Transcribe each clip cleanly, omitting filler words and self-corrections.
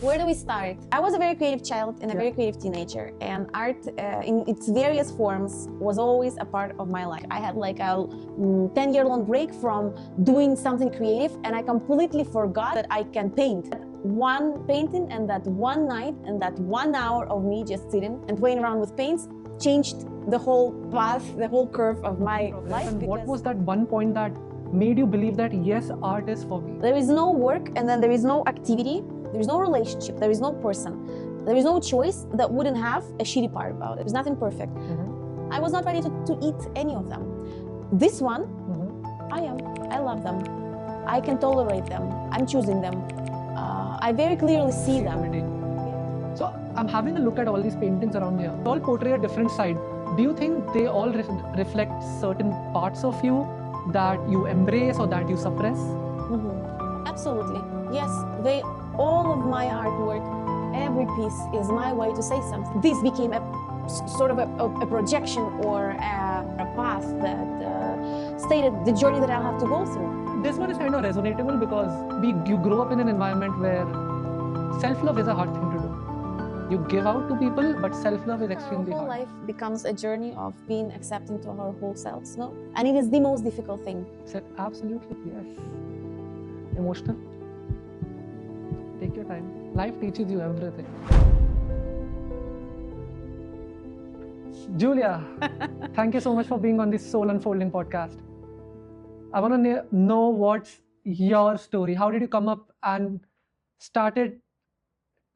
Where do we start? I was a very creative child and a very creative teenager, and art in its various forms was always a part of my life. I had like a 10-year-long break from doing something creative, and I completely forgot that I can paint. One painting and that one night and that 1 hour of me just sitting and playing around with paints changed the whole path, the whole curve of my life. And what was that one point that made you believe that yes, art is for me? There is no work, and then there is no activity, there is no relationship, there is no person, there is no choice that wouldn't have a shitty part about it. There's nothing perfect. I was not ready to eat any of them. This one, I am. I love them. I can tolerate them. I'm choosing them. I very clearly see them. So I'm having a look at all these paintings around here. They all portray a different side. Do you think they all reflect certain parts of you that you embrace or that you suppress? Absolutely. Yes, all of my artwork, every piece is my way to say something. This became a sort of a projection or a path that stated the journey that I'll have to go through. This one is kind of resonatable because you grow up in an environment where self-love is a hard thing to do. You give out to people, but self-love is extremely hard. Our whole life becomes a journey of being accepting to our whole selves, no? And it is the most difficult thing. Absolutely, yes. Emotional. Take your time. Life teaches you everything. Julia, thank you so much for being on this Soul Unfolding podcast. I want to know what's your story. How did you come up and started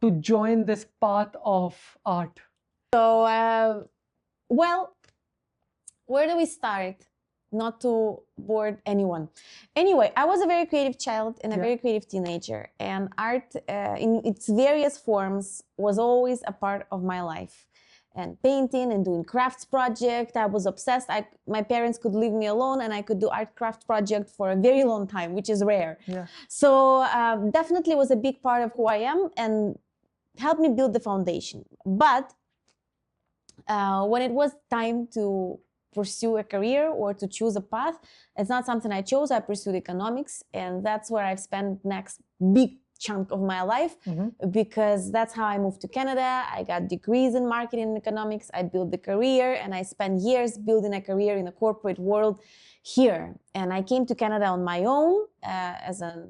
to join this path of art? So, well, where do we start? Not to bore anyone. Anyway, I was a very creative child and a very creative teenager, and art in its various forms was always a part of my life. And painting and doing crafts project, I was obsessed. My parents could leave me alone and I could do art craft project for a very long time, which is rare. So definitely was a big part of who I am and helped me build the foundation. But when it was time to pursue a career or to choose a path, it's not something I chose. I pursued economics, and that's where I've spent next big chunk of my life, because that's how I moved to Canada. I got degrees in marketing and economics. I built the career, and I spent years building a career in the corporate world here. And I came to Canada on my own as a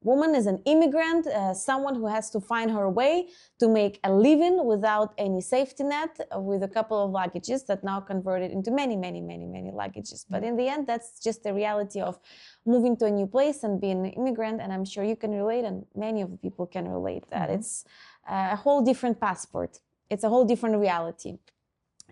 woman, as an immigrant, someone who has to find her way to make a living without any safety net, with a couple of luggages that now converted into many, many, many, many luggages. But in the end, that's just the reality of moving to a new place and being an immigrant. And I'm sure you can relate, and many of the people can relate, that it's a whole different passport. It's a whole different reality.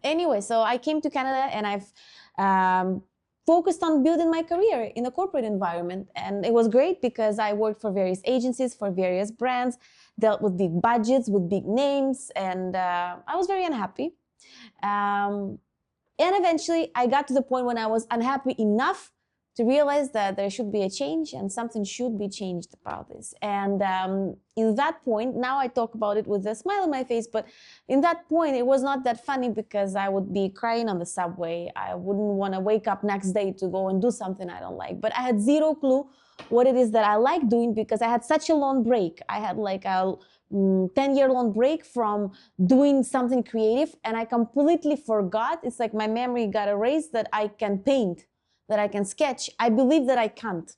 Anyway, so I came to Canada, and I've focused on building my career in a corporate environment. And it was great because I worked for various agencies, for various brands, dealt with big budgets, with big names, and I was very unhappy. And eventually I got to the point when I was unhappy enough to realize that there should be a change and something should be changed about this. And in that point, now I talk about it with a smile on my face, but in that point, it was not that funny because I would be crying on the subway. I wouldn't want to wake up next day to go and do something I don't like. But I had zero clue what it is that I like doing because I had such a long break. I had like a 10-year-long break from doing something creative, and I completely forgot. It's like my memory got erased that I can paint, that I can sketch. I believe that I can't.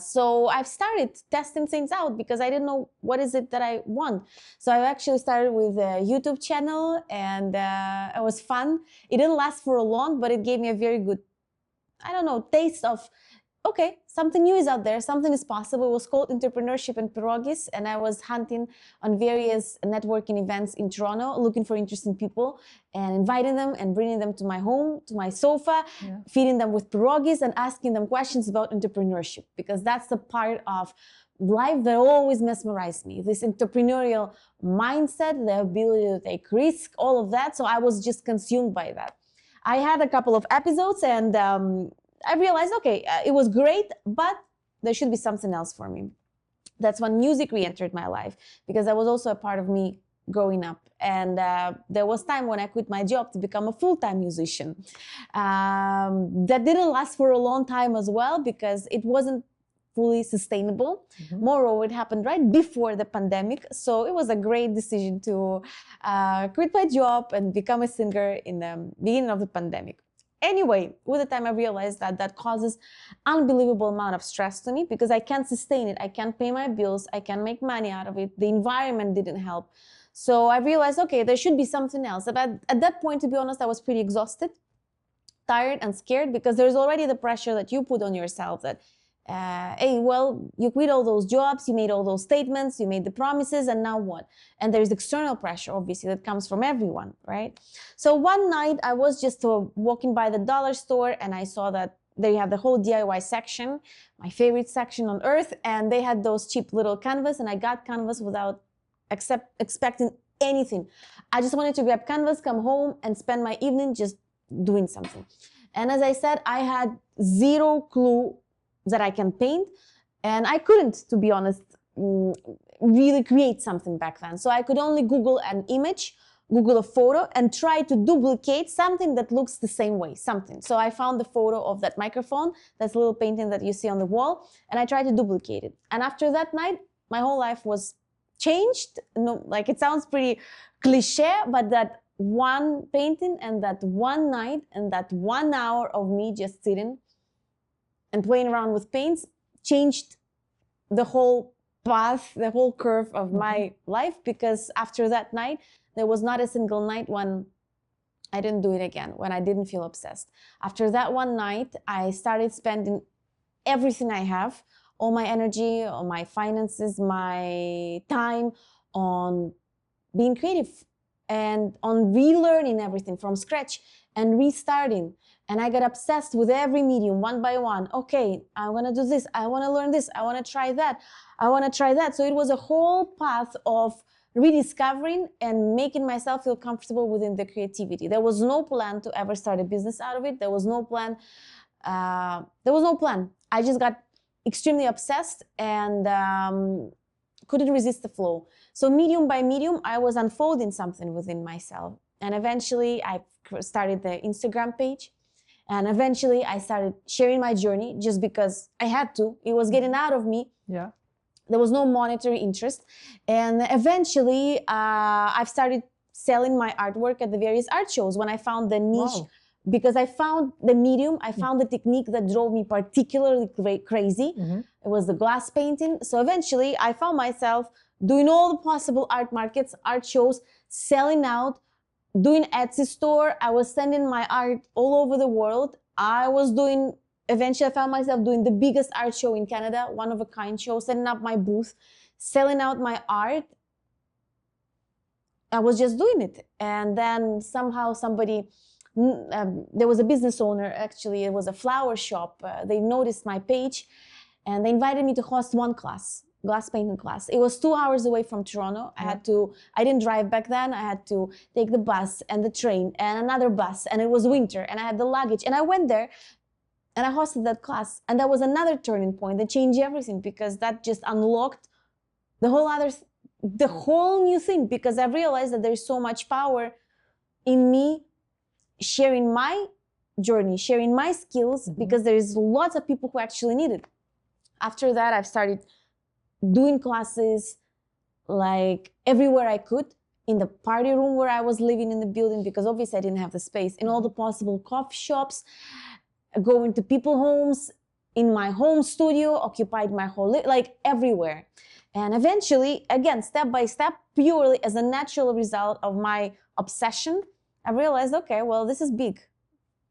So I've started testing things out because I didn't know what is it that I want. So I actually started with a YouTube channel, and it was fun. It didn't last for long, but it gave me a very good, I don't know, taste of, okay, something new is out there, something is possible. It was called Entrepreneurship and Pierogies, and I was hunting on various networking events in Toronto, looking for interesting people and inviting them and bringing them to my home, to my sofa, feeding them with pierogies and asking them questions about entrepreneurship, because that's the part of life that always mesmerized me, this entrepreneurial mindset, the ability to take risk, all of that. So I was just consumed by that. I had a couple of episodes, and I realized, okay, it was great, but there should be something else for me. That's when music re-entered my life, because that was also a part of me growing up. And there was time when I quit my job to become a full-time musician. That didn't last for a long time as well, because it wasn't fully sustainable. Moreover, it happened right before the pandemic, so it was a great decision to quit my job and become a singer in the beginning of the pandemic. Anyway, with the time I realized that that causes unbelievable amount of stress to me because I can't sustain it. I can't pay my bills. I can't make money out of it. The environment didn't help. So I realized, okay, there should be something else. But at that point, to be honest, I was pretty exhausted, tired and scared because there's already the pressure that you put on yourself that, hey, well, you quit all those jobs, you made all those statements, you made the promises, and now what? And there's external pressure, obviously, that comes from everyone, right? So one night I was just walking by the dollar store and I saw that they have the whole DIY section, my favorite section on earth, and they had those cheap little canvas, and I got canvas without expecting anything. I just wanted to grab canvas, come home, and spend my evening just doing something. And as I said, I had zero clue that I can paint, and I couldn't, to be honest, really create something back then. So I could only Google an image, Google a photo, and try to duplicate something that looks the same way, something. So I found the photo of that microphone, that's a little painting that you see on the wall, and I tried to duplicate it. And after that night, my whole life was changed. No, like it sounds pretty cliche, but that one painting and that one night and that 1 hour of me just sitting and playing around with paints changed the whole path, the whole curve of my life, because after that night, there was not a single night when I didn't do it again, when I didn't feel obsessed. After that one night, I started spending everything I have, all my energy, all my finances, my time on being creative and on relearning everything from scratch and restarting. And I got obsessed with every medium one by one. Okay, I want to do this. I want to learn this. I want to try that. I want to try that. So it was a whole path of rediscovering and making myself feel comfortable within the creativity. There was no plan to ever start a business out of it. There was no plan. I just got extremely obsessed and couldn't resist the flow. So medium by medium, I was unfolding something within myself. And eventually I started the Instagram page. And eventually I started sharing my journey just because I had to. It was getting out of me. Yeah. There was no monetary interest. And eventually I've started selling my artwork at the various art shows when I found the niche. Wow. Because I found the medium, I found the technique that drove me particularly crazy. It was the glass painting. So eventually I found myself doing all the possible art markets, art shows, selling out, doing Etsy store. I was sending my art all over the world. Eventually I found myself doing the biggest art show in Canada, one of a kind show, setting up my booth, selling out my art. I was just doing it. And then somehow somebody, there was a business owner, actually, it was a flower shop. They noticed my page and they invited me to host one class, glass painting class. It was 2 hours away from Toronto. I didn't drive back then. I had to take the bus and the train and another bus, and it was winter and I had the luggage, and I went there and I hosted that class. And that was another turning point that changed everything, because that just unlocked the whole new thing, because I realized that there's so much power in me sharing my journey, sharing my skills, because there's lots of people who actually need it. After that, I've started doing classes like everywhere I could, in the party room where I was living in the building, because obviously I didn't have the space, in all the possible coffee shops, going to people homes, in my home studio, occupied my whole, like everywhere. And eventually, again, step by step, purely as a natural result of my obsession, I realized, okay, well, this is big.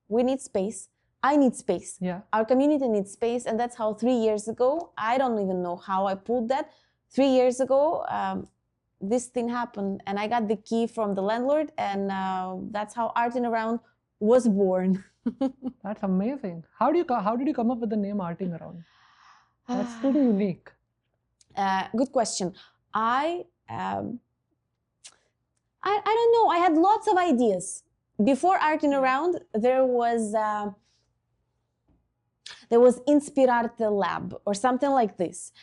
We need space. I need space. Yeah. Our community needs space. And that's how 3 years ago, I don't even know how I pulled that. 3 years ago, this thing happened. And I got the key from the landlord. And that's how Art in Around was born. That's amazing. How did you come up with the name Arting Around? That's pretty unique. Good question. I don't know. I had lots of ideas. Before Arting Around, there was Inspirarte Lab or something like this.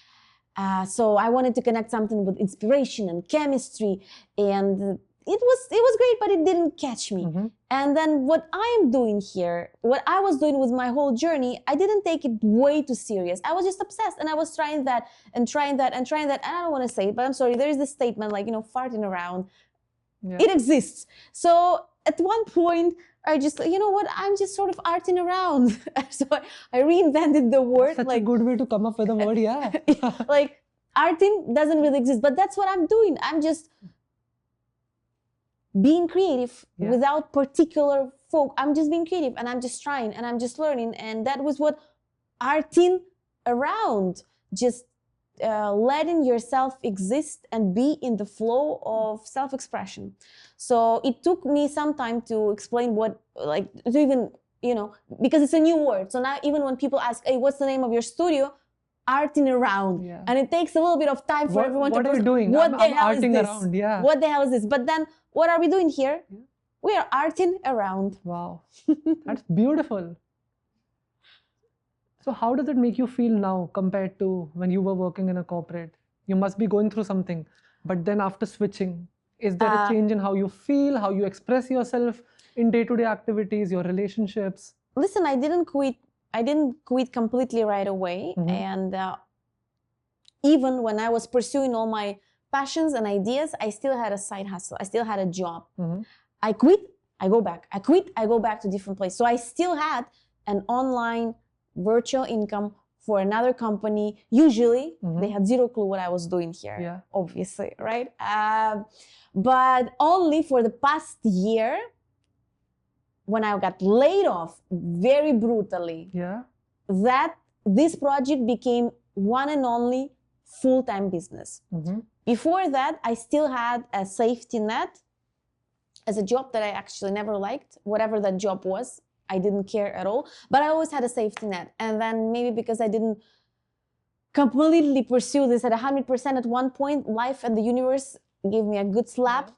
So I wanted to connect something with inspiration and chemistry and it was great, but it didn't catch me. Mm-hmm. And then what I am doing here, what I was doing with my whole journey, I didn't take it way too serious. I was just obsessed, and I was trying that and trying that and trying that. And I don't want to say it, but I'm sorry. There is this statement like, farting around. Yeah. It exists. So at one point, I just, what? I'm just sort of arting around. So I reinvented the word. Such a good way to come up with a word, yeah. Like arting doesn't really exist, but that's what I'm doing. I'm just being creative without particular folk. I'm just being creative, and I'm just trying, and I'm just learning. And that was what arting around, just letting yourself exist and be in the flow of self-expression. So it took me some time to explain what, like, to even, because it's a new word. So now even when people ask, hey, what's the name of your studio? Arting around. Yeah. And it takes a little bit of time for everyone to What are you doing? What the I'm hell arting is this? around, yeah. What the hell is this? But then what are we doing here? Yeah. We are arting around. Wow. That's beautiful. So how does it make you feel now compared to when you were working in a corporate? You must be going through something, but then after switching, is there a change in how you feel, how you express yourself in day-to-day activities, your relationships? Listen, I didn't quit completely right away. Mm-hmm. And even when I was pursuing all my passions and ideas, I still had a side hustle. I still had a job. Mm-hmm. I quit, I go back. I quit, I go back to different places. So I still had an online virtual income for another company. Usually, they had zero clue what I was doing here, obviously, right? But only for the past year, when I got laid off very brutally, that this project became one and only full-time business. Mm-hmm. Before that, I still had a safety net as a job that I actually never liked. Whatever that job was, I didn't care at all, but I always had a safety net. And then maybe because I didn't completely pursue this at 100% at one point, life and the universe gave me a good slap,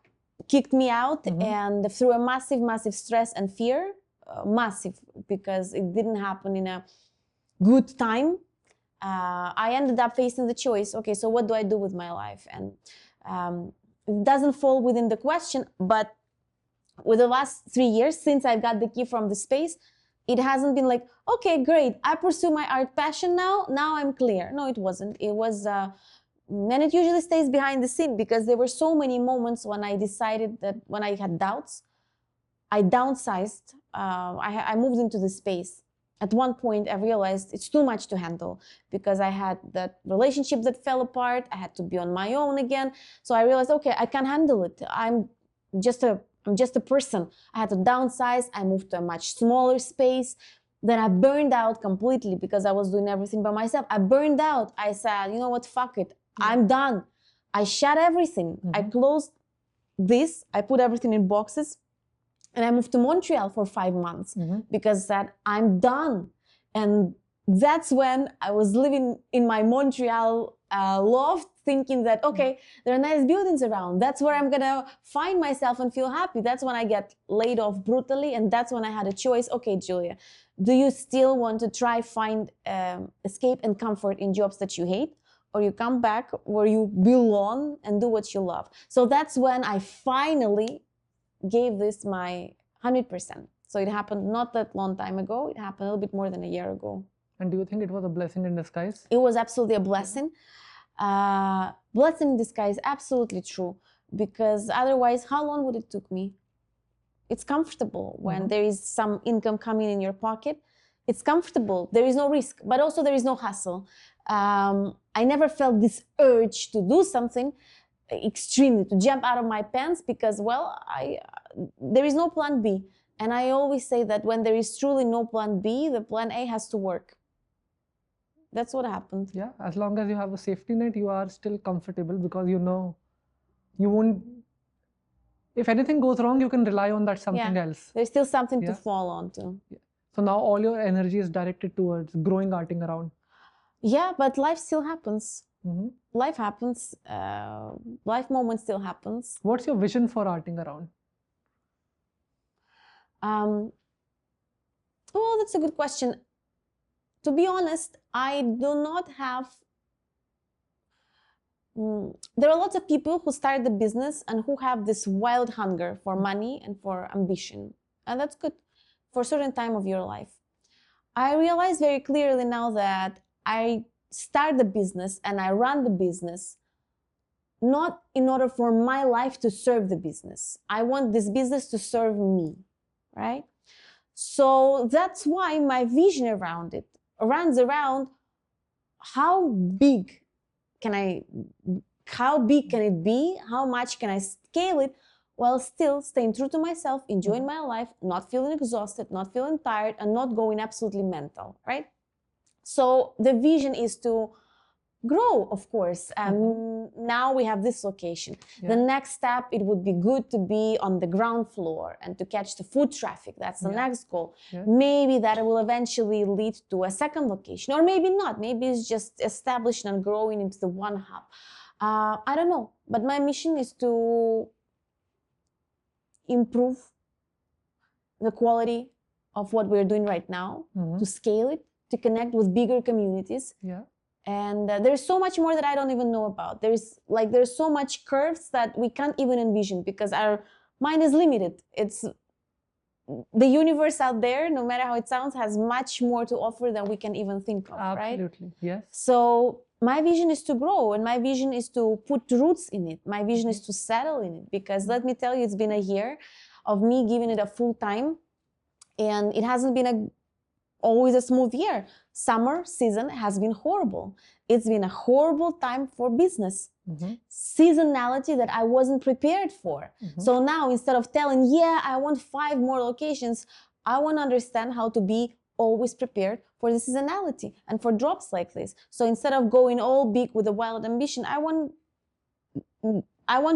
kicked me out, and through a massive, massive stress and fear, massive, because it didn't happen in a good time, I ended up facing the choice, okay, so what do I do with my life? And it doesn't fall within the question, but with the last 3 years, since I got the key from the space, it hasn't been like, okay, great, I pursue my art passion now I'm clear. No, it wasn't. It was, and it usually stays behind the scene, because there were so many moments when I decided that when I had doubts, I downsized, I moved into the space. At one point, I realized it's too much to handle, because I had that relationship that fell apart. I had to be on my own again. So I realized, okay, I can't handle it. I'm just a person. I had to downsize. I moved to a much smaller space. Then I burned out completely because I was doing everything by myself. I burned out. I said, you know what, fuck it. I'm done. I shut everything. I closed this. I put everything in boxes. And I moved to Montreal for 5 months because I said, I'm done. And that's when I was living in my Montreal loft, thinking that, okay, there are nice buildings around. That's where I'm going to find myself and feel happy. That's when I get laid off brutally. And that's when I had a choice. Okay, Julia, do you still want to try find escape and comfort in jobs that you hate? Or you come back where you belong and do what you love? So that's when I finally gave this my 100%. So it happened not that long time ago. It happened a little bit more than a year ago. And do you think it was a blessing in disguise? It was absolutely a blessing. Blessing in disguise, absolutely true. Because otherwise, how long would it took me? It's comfortable when there is some income coming in your pocket. It's comfortable. There is no risk, but also there is no hustle. I never felt this urge to do something extremely, to jump out of my pants, because, well, there is no plan B. And I always say that when there is truly no plan B, the plan A has to work. That's what happened. Yeah, as long as you have a safety net, you are still comfortable, because you know you won't, if anything goes wrong, you can rely on that something else. There's still something to fall onto. Yeah. So now all your energy is directed towards growing arting around. Yeah, but life still happens. Life happens. Life moment still happens. What's your vision for arting around? Well, that's a good question. To be honest, I do not have there are lots of people who start the business and who have this wild hunger for money and for ambition. And that's good for a certain time of your life. I realize very clearly now that I start the business and I run the business not in order for my life to serve the business. I want this business to serve me, right? So that's why my vision around it runs around how big can it be? How much can I scale it while still staying true to myself, enjoying my life, not feeling exhausted, not feeling tired, and not going absolutely mental, right? So the vision is to grow, of course. Now we have this location. The next step, it would be good to be on the ground floor and to catch the foot traffic. That's the next goal. Maybe that will eventually lead to a second location, or maybe not. Maybe it's just establishing and growing into the one hub. I don't know, but my mission is to improve the quality of what we're doing right now, to scale it, to connect with bigger communities. And there's so much more that I don't even know about. There's so much curves that we can't even envision because our mind is limited. It's the universe out there, no matter how it sounds, has much more to offer than we can even think of, right? Absolutely, yes. So my vision is to grow, and my vision is to put roots in it. My vision is to settle in it, because let me tell you, it's been a year of me giving it a full time, and it hasn't been always a smooth year. Summer season has been horrible. It's been a horrible time for business. Seasonality that I wasn't prepared for. So now, instead of telling, yeah, I want 5 more locations, I want to understand how to be always prepared for the seasonality and for drops like this. So instead of going all big with a wild ambition, I want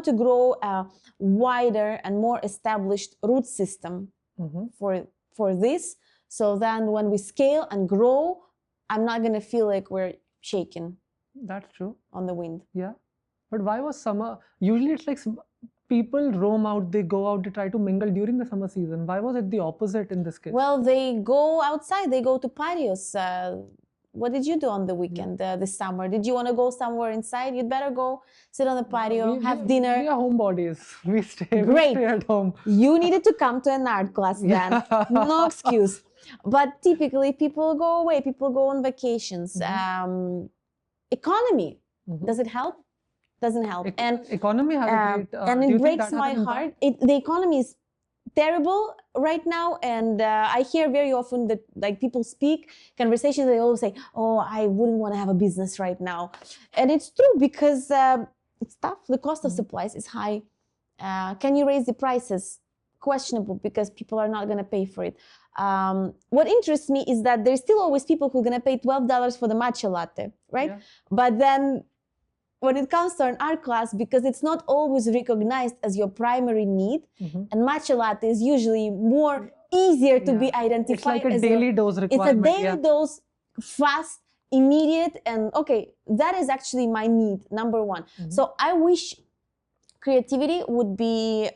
to grow a wider and more established root system for this. So then when we scale and grow, I'm not going to feel like we're shaking. That's true. On the wind. Yeah. But why was summer? Usually it's like people roam out, they go out, they try to mingle during the summer season. Why was it the opposite in this case? Well, they go outside, they go to patios. What did you do on the weekend this summer? Did you want to go somewhere inside? You'd better go sit on the patio, have dinner. We are homebodies. We stay at home. You needed to come to an art class then. No excuse. But typically people go away, people go on vacations. Economy, does it help? Doesn't help. And economy has a great... and it breaks my heart. The economy is terrible right now, and I hear very often that like people speak conversations, they always say, oh, I wouldn't want to have a business right now. And it's true, because it's tough. The cost of supplies is high. Can you raise the prices? Questionable, because people are not going to pay for it. What interests me is that there's still always people who are going to pay $12 for the matcha latte, right? But then when it comes to an art class, because it's not always recognized as your primary need, and matcha latte is usually more easier to be identified. It's like a daily dose requirement. It's a daily dose, fast, immediate, and okay, that is actually my need, number one. So I wish creativity would be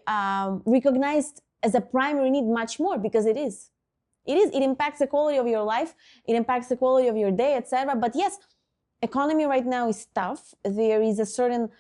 recognized as a primary need much more, because it is. It impacts the quality of your life, it impacts the quality of your day, etc. But yes, economy right now is tough. There is a certain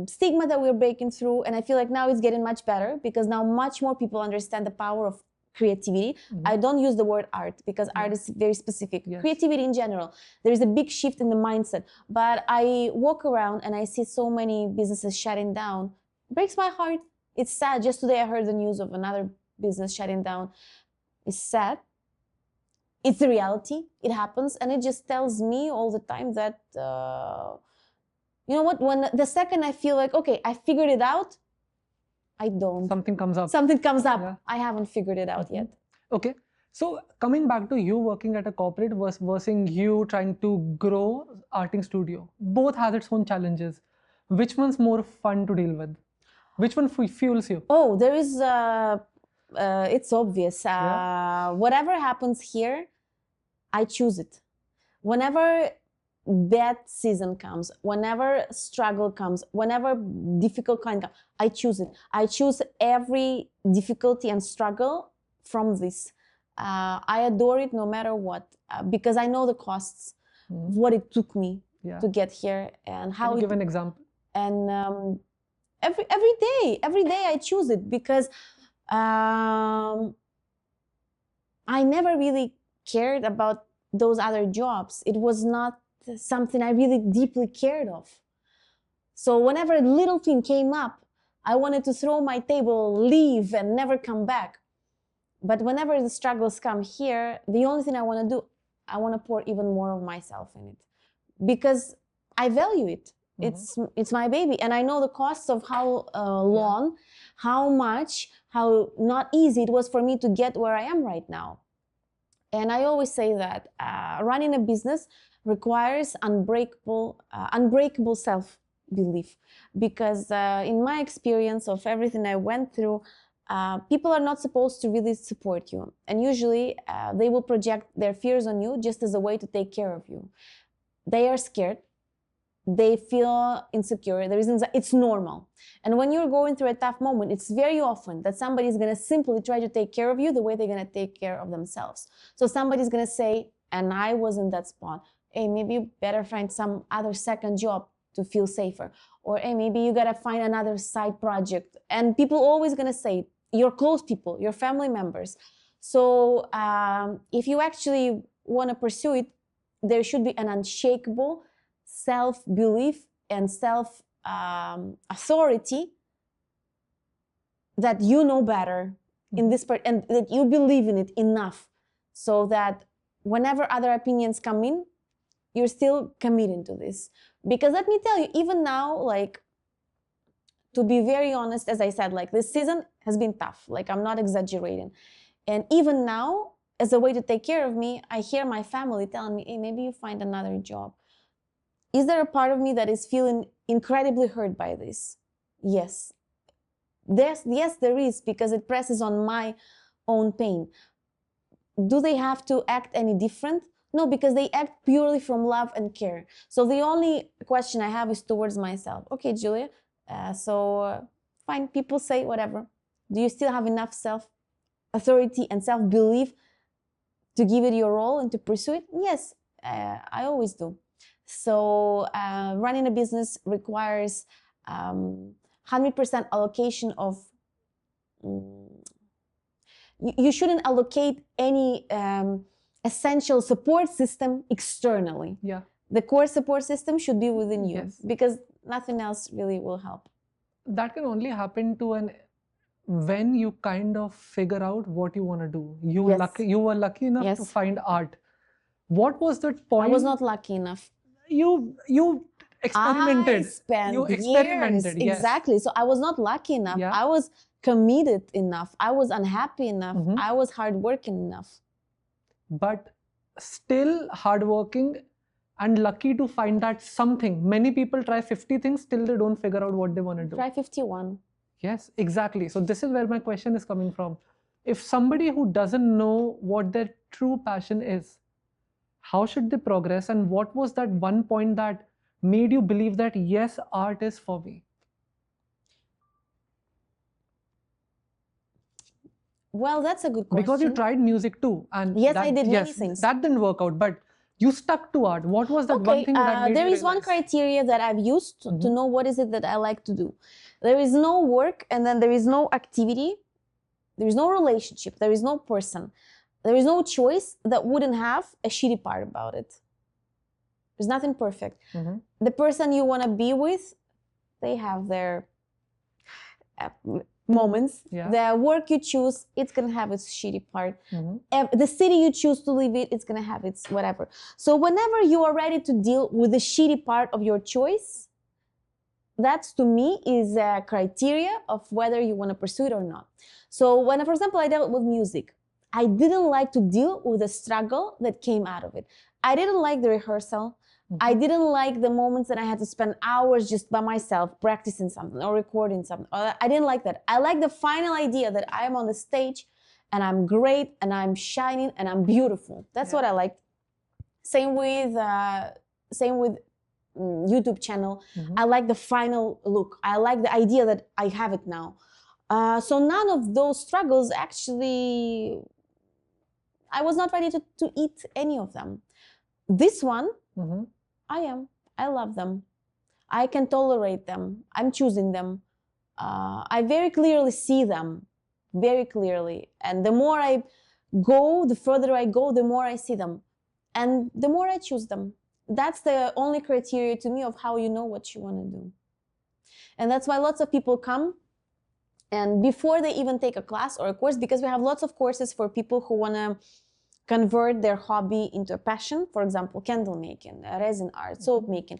stigma that we're breaking through, and I feel like now it's getting much better, because now much more people understand the power of creativity. I don't use the word art, because art is very specific. Creativity in general, there is a big shift in the mindset. But I walk around and I see so many businesses shutting down. It breaks my heart. It's sad. Just today I heard the news of another business shutting down. It's sad. It's the reality. It happens, and it just tells me all the time that you know what, when the second I feel like, okay, I figured it out, I don't. Something comes up. Something comes up. I haven't figured it out yet. Okay. So coming back to you working at a corporate versus you trying to grow arting studio, both has its own challenges. Which one's more fun to deal with? Which one fuels you? Oh, there is, it's obvious. Whatever happens here, I choose it. Whenever bad season comes, whenever struggle comes, whenever difficult kind comes, I choose it. I choose every difficulty and struggle from this. I adore it no matter what, because I know the costs, what it took me Yeah. to get here, and how Can you give an example? and every day I choose it because I never really cared about those other jobs. It was not something I really deeply cared of. So whenever a little thing came up, I wanted to throw my table, leave, and never come back. But whenever the struggles come here, the only thing I want to do, I want to pour even more of myself in it because I value it. It's my baby, and I know the costs of how long, how much, how not easy it was for me to get where I am right now. And I always say that running a business requires unbreakable self-belief, because in my experience of everything I went through, people are not supposed to really support you, and usually they will project their fears on you just as a way to take care of you. They are scared, they feel insecure, it's normal. And when you're going through a tough moment, it's very often that somebody's going to simply try to take care of you the way they're going to take care of themselves. So somebody's going to say, and I was in that spot, hey, maybe you better find some other second job to feel safer, or hey, maybe you got to find another side project. And people always going to say, your close people, your family members. So if you actually want to pursue it, there should be an unshakable self-belief and self-authority that you know better in this part, and that you believe in it enough so that whenever other opinions come in, you're still committed to this. Because let me tell you, even now, like, to be very honest, as I said, like, this season has been tough. Like, I'm not exaggerating. And even now, as a way to take care of me, I hear my family telling me, hey, maybe you find another job. Is there a part of me that is feeling incredibly hurt by this? Yes. Yes, there is, because it presses on my own pain. Do they have to act any different? No, because they act purely from love and care. So the only question I have is towards myself. Okay, Julia, fine, people say whatever. Do you still have enough self-authority and self-belief to give it your all and to pursue it? Yes, I always do. So running a business requires 100% allocation of, you shouldn't allocate any essential support system externally. Yeah. The core support system should be within you, Yes. because nothing else really will help. That can only happen when you kind of figure out what you want to do. You were lucky enough to find art. What was that point? I was not lucky enough. You experimented. I spent You experimented. years. Yes. Exactly. So I was not lucky enough. Yeah. I was committed enough. I was unhappy enough. I was hardworking enough. But still hardworking and lucky to find that something. Many people try 50 things, still they don't figure out what they want to do. Try 51. Yes, exactly. So this is where my question is coming from. If somebody who doesn't know what their true passion is, how should they progress, and what was that one point that made you believe that, yes, art is for me? Well, that's a good question. Because you tried music too. And yes, I did many things. That didn't work out, but you stuck to art. What was that one thing that made there you is one realize? criteria that I've used to know what is it that I like to do. There is no work, and then there is no activity, there is no relationship, there is no person, there is no choice that wouldn't have a shitty part about it. There's nothing perfect. The person you want to be with, they have their moments. The work you choose, it's gonna have its shitty part. The city you choose to live in, it's gonna have its whatever. So whenever you are ready to deal with the shitty part of your choice, that to me is a criteria of whether you want to pursue it or not. So when, for example, I dealt with music, I didn't like to deal with the struggle that came out of it. I didn't like the rehearsal. I didn't like the moments that I had to spend hours just by myself practicing something or recording something. I didn't like that. I like the final idea that I am on the stage and I'm great and I'm shining and I'm beautiful. That's what I liked. Same with YouTube channel. I like the final look. I like the idea that I have it now. So none of those struggles actually, I was not ready to eat any of them. This one, I am. I love them. I can tolerate them. I'm choosing them. I very clearly see them, very clearly. And the more I go, the further I go, the more I see them. And the more I choose them. That's the only criteria to me of how you know what you want to do. And that's why lots of people come, and before they even take a class or a course, because we have lots of courses for people who want to convert their hobby into a passion, for example, candle making, resin art, soap making,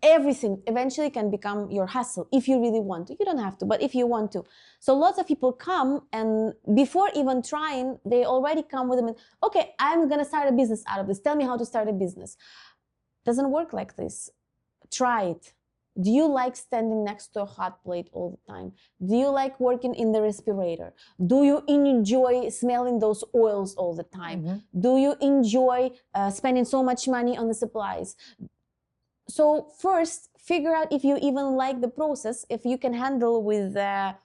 everything eventually can become your hustle if you really want to. You don't have to, but if you want to. So lots of people come, and before even trying, they already come with them, okay, I'm going to start a business out of this. Tell me how to start a business. Doesn't work like this. Try it. Do you like standing next to a hot plate all the time? Do you like working in the respirator? Do you enjoy smelling those oils all the time? Do you enjoy spending so much money on the supplies? So first, figure out if you even like the process, if you can handle with the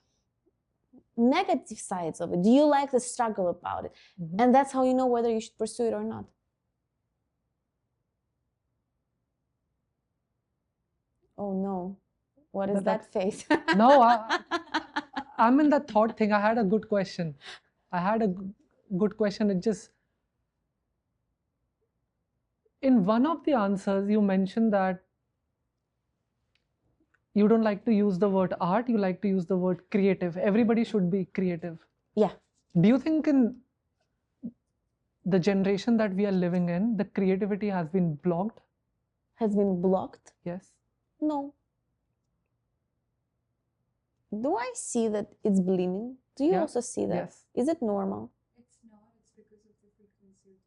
negative sides of it. Do you like the struggle about it? And that's how you know whether you should pursue it or not. Oh no, what is that face? No, I'm in that thought thing. I had a good question. Good question. It just, in one of the answers, you mentioned that you don't like to use the word art, you like to use the word creative. Everybody should be creative. Yeah. Do you think in the generation that we are living in, the creativity has been blocked? Has been blocked? Yes. No. Do I see that it's blooming? Do you also see that? Yes. Is it normal? It's not. It's because of the frequency.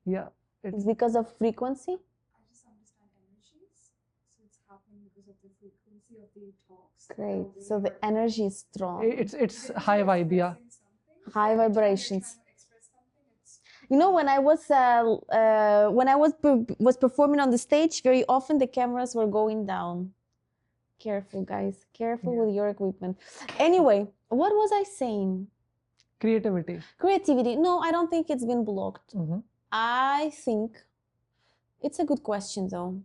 Yeah. It's because of frequency? I just understand energies. So it's happening because of the frequency of the talks. Great. So the energy is strong. It's high vibe, yeah. High vibrations. You know, when I was performing on the stage, very often the cameras were going down. Careful, guys. Careful with your equipment. Anyway, what was I saying? Creativity. Creativity. No, I don't think it's been blocked. I think it's a good question, though.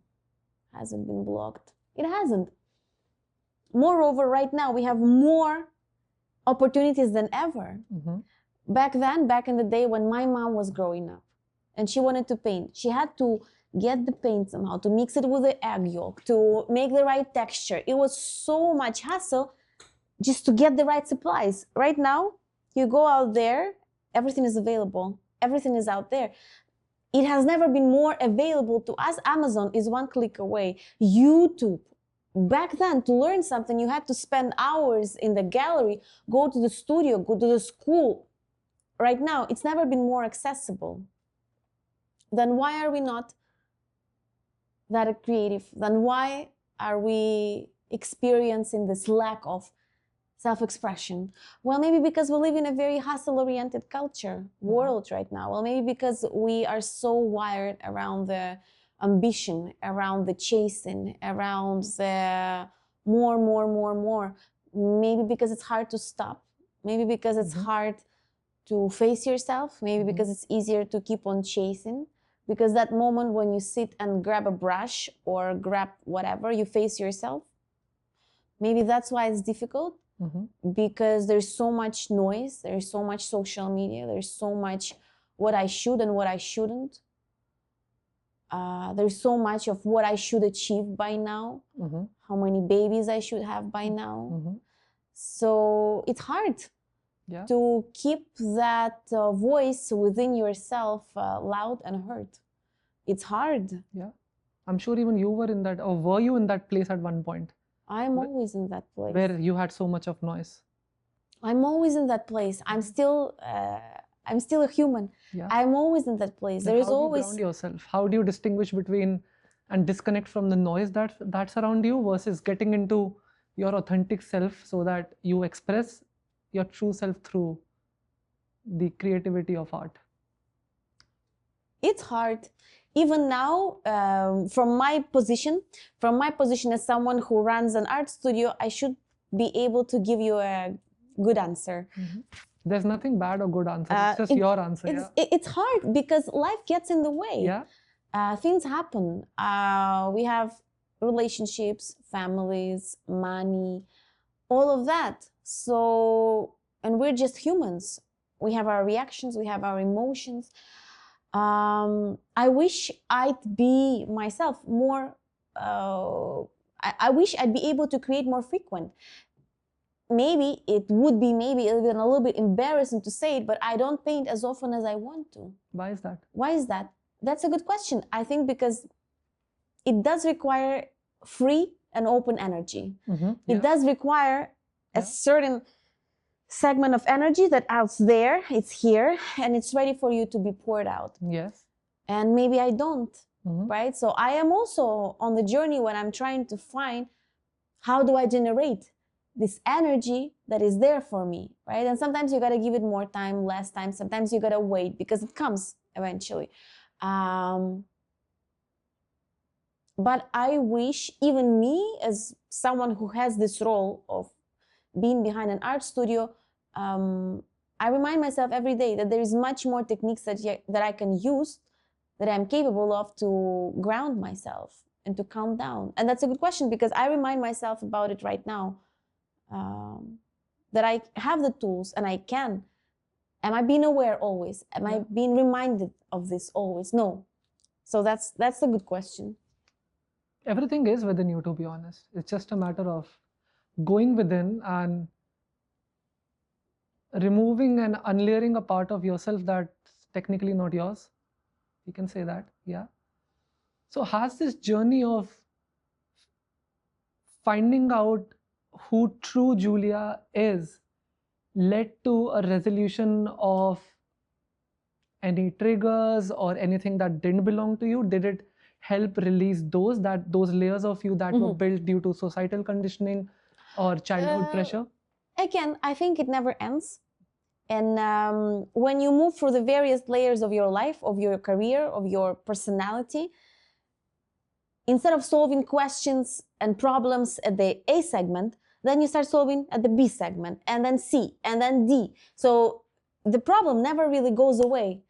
Has it been blocked? It hasn't. Moreover, right now, we have more opportunities than ever. Back then, back in the day when my mom was growing up and she wanted to paint, she had to get the paint somehow, to mix it with the egg yolk, to make the right texture. It was so much hassle just to get the right supplies. Right now, you go out there, everything is available. Everything is out there. It has never been more available to us. Amazon is one click away. YouTube. Back then, to learn something, you had to spend hours in the gallery, go to the studio, go to the school. Right now, it's never been more accessible. Then why are we not that creative? Then why are we experiencing this lack of self-expression? Well, maybe because we live in a very hustle-oriented culture world right now. Well, maybe because we are so wired around the ambition, around the chasing, around the more. Maybe because it's hard to stop. Maybe because it's hard to face yourself. Maybe because it's easier to keep on chasing. Because that moment when you sit and grab a brush or grab whatever, you face yourself. Maybe that's why it's difficult. Because there's so much noise, there's so much social media, there's so much what I should and what I shouldn't. There's so much of what I should achieve by now, how many babies I should have by now. So it's hard to keep that voice within yourself loud and heard. It's hard. Yeah. I'm sure even you were in that, or were you in that place at one point? I'm always in that place. Where you had so much of noise. I'm always in that place. I'm still a human. Yeah. I'm always in that place. There is always. How do you ground yourself? How do you distinguish between and disconnect from the noise that's around you versus getting into your authentic self so that you express your true self through the creativity of art? It's hard. Even now, from my position as someone who runs an art studio, I should be able to give you a good answer. There's nothing bad or good answer. It's just your answer. It's hard because life gets in the way. Yeah. Things happen. We have relationships, families, money, all of that. So, and we're just humans. We have our reactions, we have our emotions. I wish I'd be myself more, I wish I'd be able to create more frequent. Maybe it would be maybe even a little bit embarrassing to say it, but I don't paint as often as I want to. Why is that? Why is that? That's a good question. I think because it does require free and open energy. It does require a certain segment of energy that out there, it's here, and it's ready for you to be poured out. Yes. And maybe I don't, right? So I am also on the journey when I'm trying to find how do I generate this energy that is there for me, right? And sometimes you got to give it more time, less time. Sometimes you got to wait because it comes eventually. But I wish even me, as someone who has this role of being behind an art studio, I remind myself every day that there is much more techniques that I can use, that I'm capable of, to ground myself and to calm down. And that's a good question, because I remind myself about it right now, that I have the tools and I can. Am I being aware always? Am I being reminded of this always? No. So that's a good question. Everything is within you, to be honest. It's just a matter of going within and removing and unlayering a part of yourself that's technically not yours. You can say that, yeah. So has this journey of finding out who true Julia is led to a resolution of any triggers or anything that didn't belong to you? Did it help release those layers of you that were built due to societal conditioning or childhood pressure? Again, I think it never ends. And when you move through the various layers of your life, of your career, of your personality, instead of solving questions and problems at the A segment, then you start solving at the B segment, and then C, and then D. So the problem never really goes away.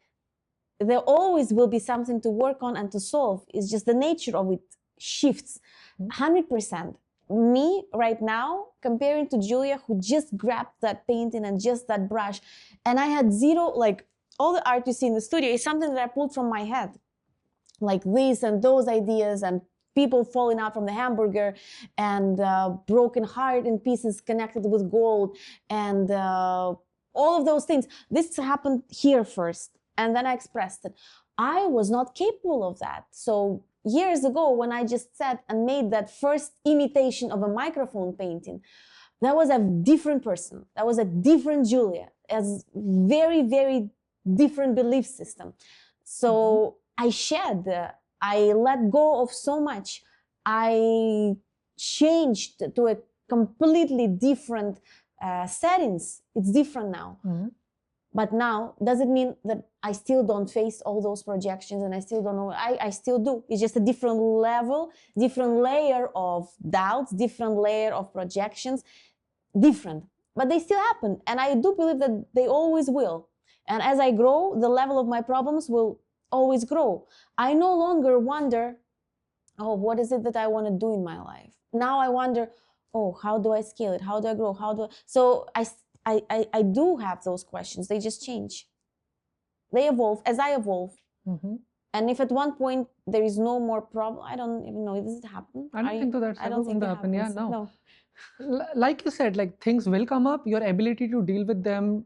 There always will be something to work on and to solve. It's just the nature of it shifts 100%. Me right now, comparing to Julia, who just grabbed that painting and just that brush, and I had zero, like all the art you see in the studio is something that I pulled from my head, like this and those ideas, and people falling out from the hamburger, and broken heart in pieces connected with gold, and all of those things. This happened here first, and then I expressed it. I was not capable of that. So years ago, when I just sat and made that first imitation of a microphone painting, that was a different person. That was a different Julia, as very, very different belief system. So I shed, I let go of so much. I changed to a completely different settings. It's different now. But now, does it mean that I still don't face all those projections and I still don't know? I still do. It's just a different level, different layer of doubts, different layer of projections, different. But they still happen. And I do believe that they always will. And as I grow, the level of my problems will always grow. I no longer wonder, oh, what is it that I want to do in my life? Now I wonder, oh, how do I scale it? How do I grow? How do I... So I do have those questions. They just change. They evolve as I evolve. And if at one point there is no more problem, I don't even know, does it happen? I don't think so. That's ever going to happen. Yeah, no. Like you said, like things will come up. Your ability to deal with them,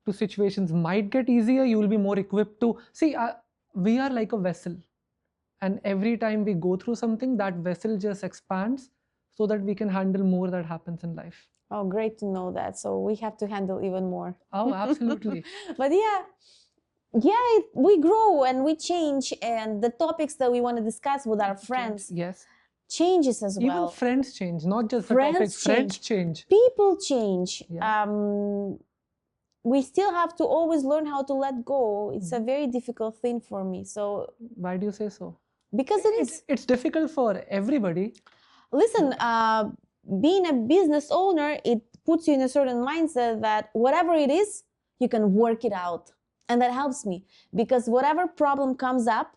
to situations might get easier. You will be more equipped to see. We are like a vessel, and every time we go through something, that vessel just expands so that we can handle more that happens in life. Oh, great to know that. So we have to handle even more. Oh, absolutely. But we grow and we change, and the topics that we want to discuss with our friends changes as well. Even friends change, not just the topics. Friends change. People change. We still have to always learn how to let go. It's a very difficult thing for me. So why do you say so? Because it's difficult for everybody. Listen, being a business owner, it puts you in a certain mindset that whatever it is, you can work it out. And that helps me, because whatever problem comes up,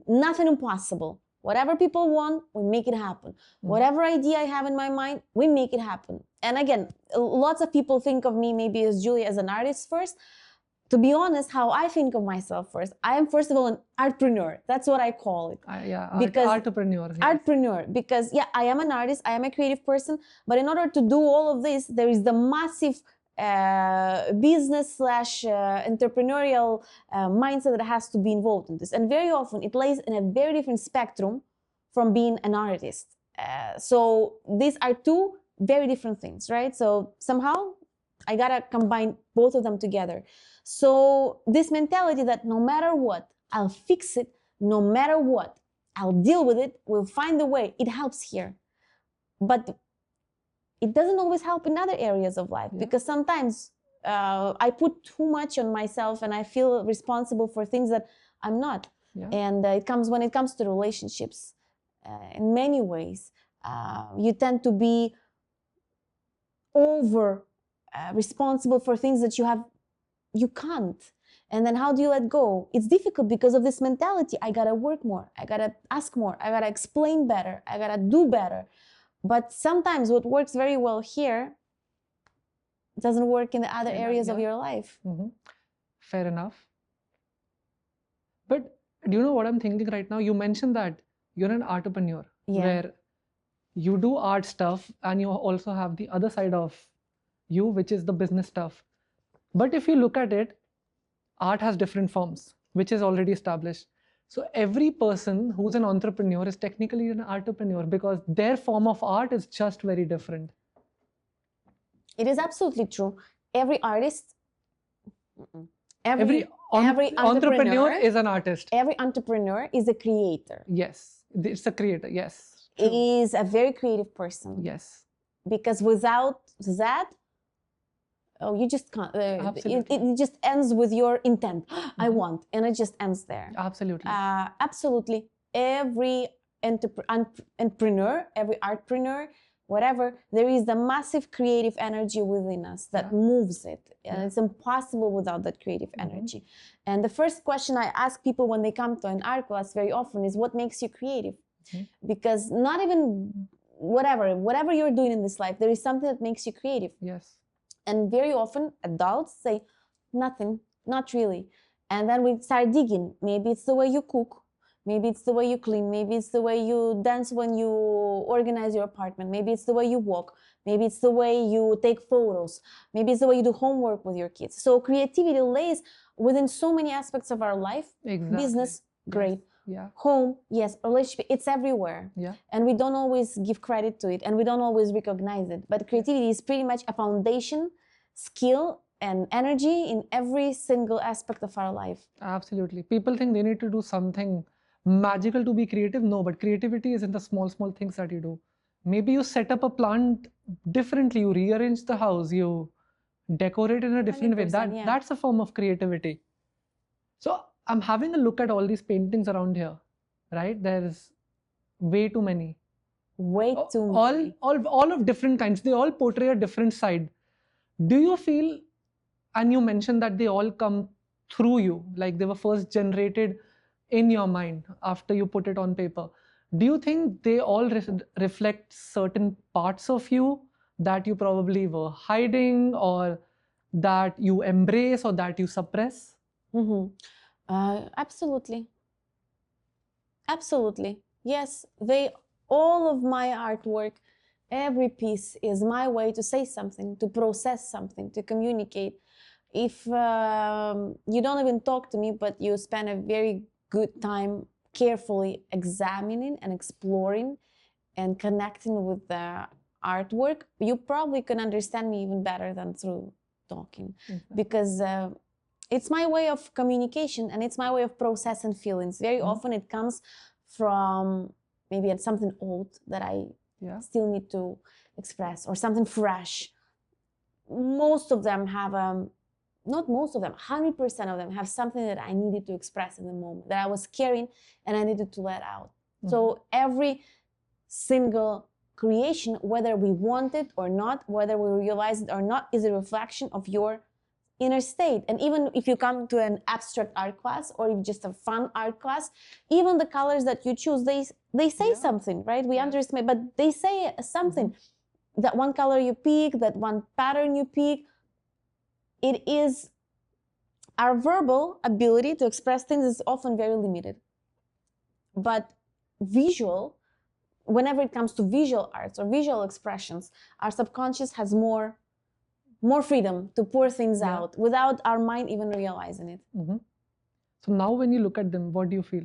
nothing impossible. Whatever people want, we make it happen. Whatever idea I have in my mind, we make it happen. And again, lots of people think of me maybe as Julia as an artist first. To be honest, how I think of myself first, I am first of all an artpreneur. That's what I call it. Entrepreneur. Yes. Artpreneur, because yeah, I am an artist, I am a creative person, but in order to do all of this, there is the massive business / entrepreneurial mindset that has to be involved in this. And very often it lays in a very different spectrum from being an artist. So these are two very different things, right? So somehow I gotta combine both of them together. So this mentality that no matter what, I'll fix it, no matter what, I'll deal with it, we'll find a way. It helps here. But it doesn't always help in other areas of life, because sometimes I put too much on myself and I feel responsible for things that I'm not. And when it comes to relationships, in many ways, you tend to be over responsible for things that you can't. And then how do you let go? It's difficult because of this mentality. I gotta work more, I gotta ask more, I gotta explain better, I gotta do better. But sometimes what works very well here doesn't work in the other areas of your life. Fair enough. But do you know what I'm thinking right now? You mentioned that you're an entrepreneur, where you do art stuff and you also have the other side of you, which is the business stuff. But if you look at it, art has different forms, which is already established. So every person who's an entrepreneur is technically an entrepreneur, because their form of art is just very different. It is absolutely true. Every artist, every entrepreneur is an artist. Every entrepreneur is a creator. Yes, it's a creator. Yes, true. Is a very creative person. Yes, because without that, you just can't. It just ends with your intent. I want, and it just ends there. Absolutely. Absolutely. Every entrepreneur, every artpreneur, whatever, there is the massive creative energy within us that moves it. And it's impossible without that creative energy. And the first question I ask people when they come to an art class very often is, what makes you creative? Because not even whatever you're doing in this life, there is something that makes you creative. Yes. And very often adults say, nothing, not really. And then we start digging. Maybe it's the way you cook. Maybe it's the way you clean. Maybe it's the way you dance when you organize your apartment. Maybe it's the way you walk. Maybe it's the way you take photos. Maybe it's the way you do homework with your kids. So creativity lays within so many aspects of our life. Exactly. Business, great. Yeah. Home, yes. Relationship, it's everywhere. Yeah. And we don't always give credit to it, and we don't always recognize it. But creativity is pretty much a foundation, skill, and energy in every single aspect of our life. Absolutely. People think they need to do something magical to be creative. No, but creativity is in the small things that you do. Maybe you set up a plant differently, you rearrange the house, you decorate in a different way. That's a form of creativity. So I'm having a look at all these paintings around here, right? There's way too many. Way too many. All of different kinds. They all portray a different side. Do you feel, and you mentioned that they all come through you, like they were first generated in your mind after you put it on paper. Do you think they all reflect certain parts of you that you probably were hiding, or that you embrace, or that you suppress? Absolutely. Absolutely. Yes, all of my artwork, every piece is my way to say something, to process something, to communicate. If you don't even talk to me, but you spend a very good time carefully examining and exploring and connecting with the artwork, you probably can understand me even better than through talking. Because it's my way of communication, and it's my way of processing feelings. Very often it comes from maybe it's something old that I still need to express, or something fresh. Most of them have not most of them, 100% of them have something that I needed to express in the moment, that I was carrying and I needed to let out. So every single creation, whether we want it or not, whether we realize it or not, is a reflection of your inner state. And even if you come to an abstract art class or if just a fun art class, even the colors that you choose, they say something, right? We underestimate, but they say something. That one color you pick, that one pattern you pick, it is our verbal ability to express things is often very limited. But visual, whenever it comes to visual arts or visual expressions, our subconscious has more freedom to pour things out without our mind even realizing it. So now when you look at them, what do you feel?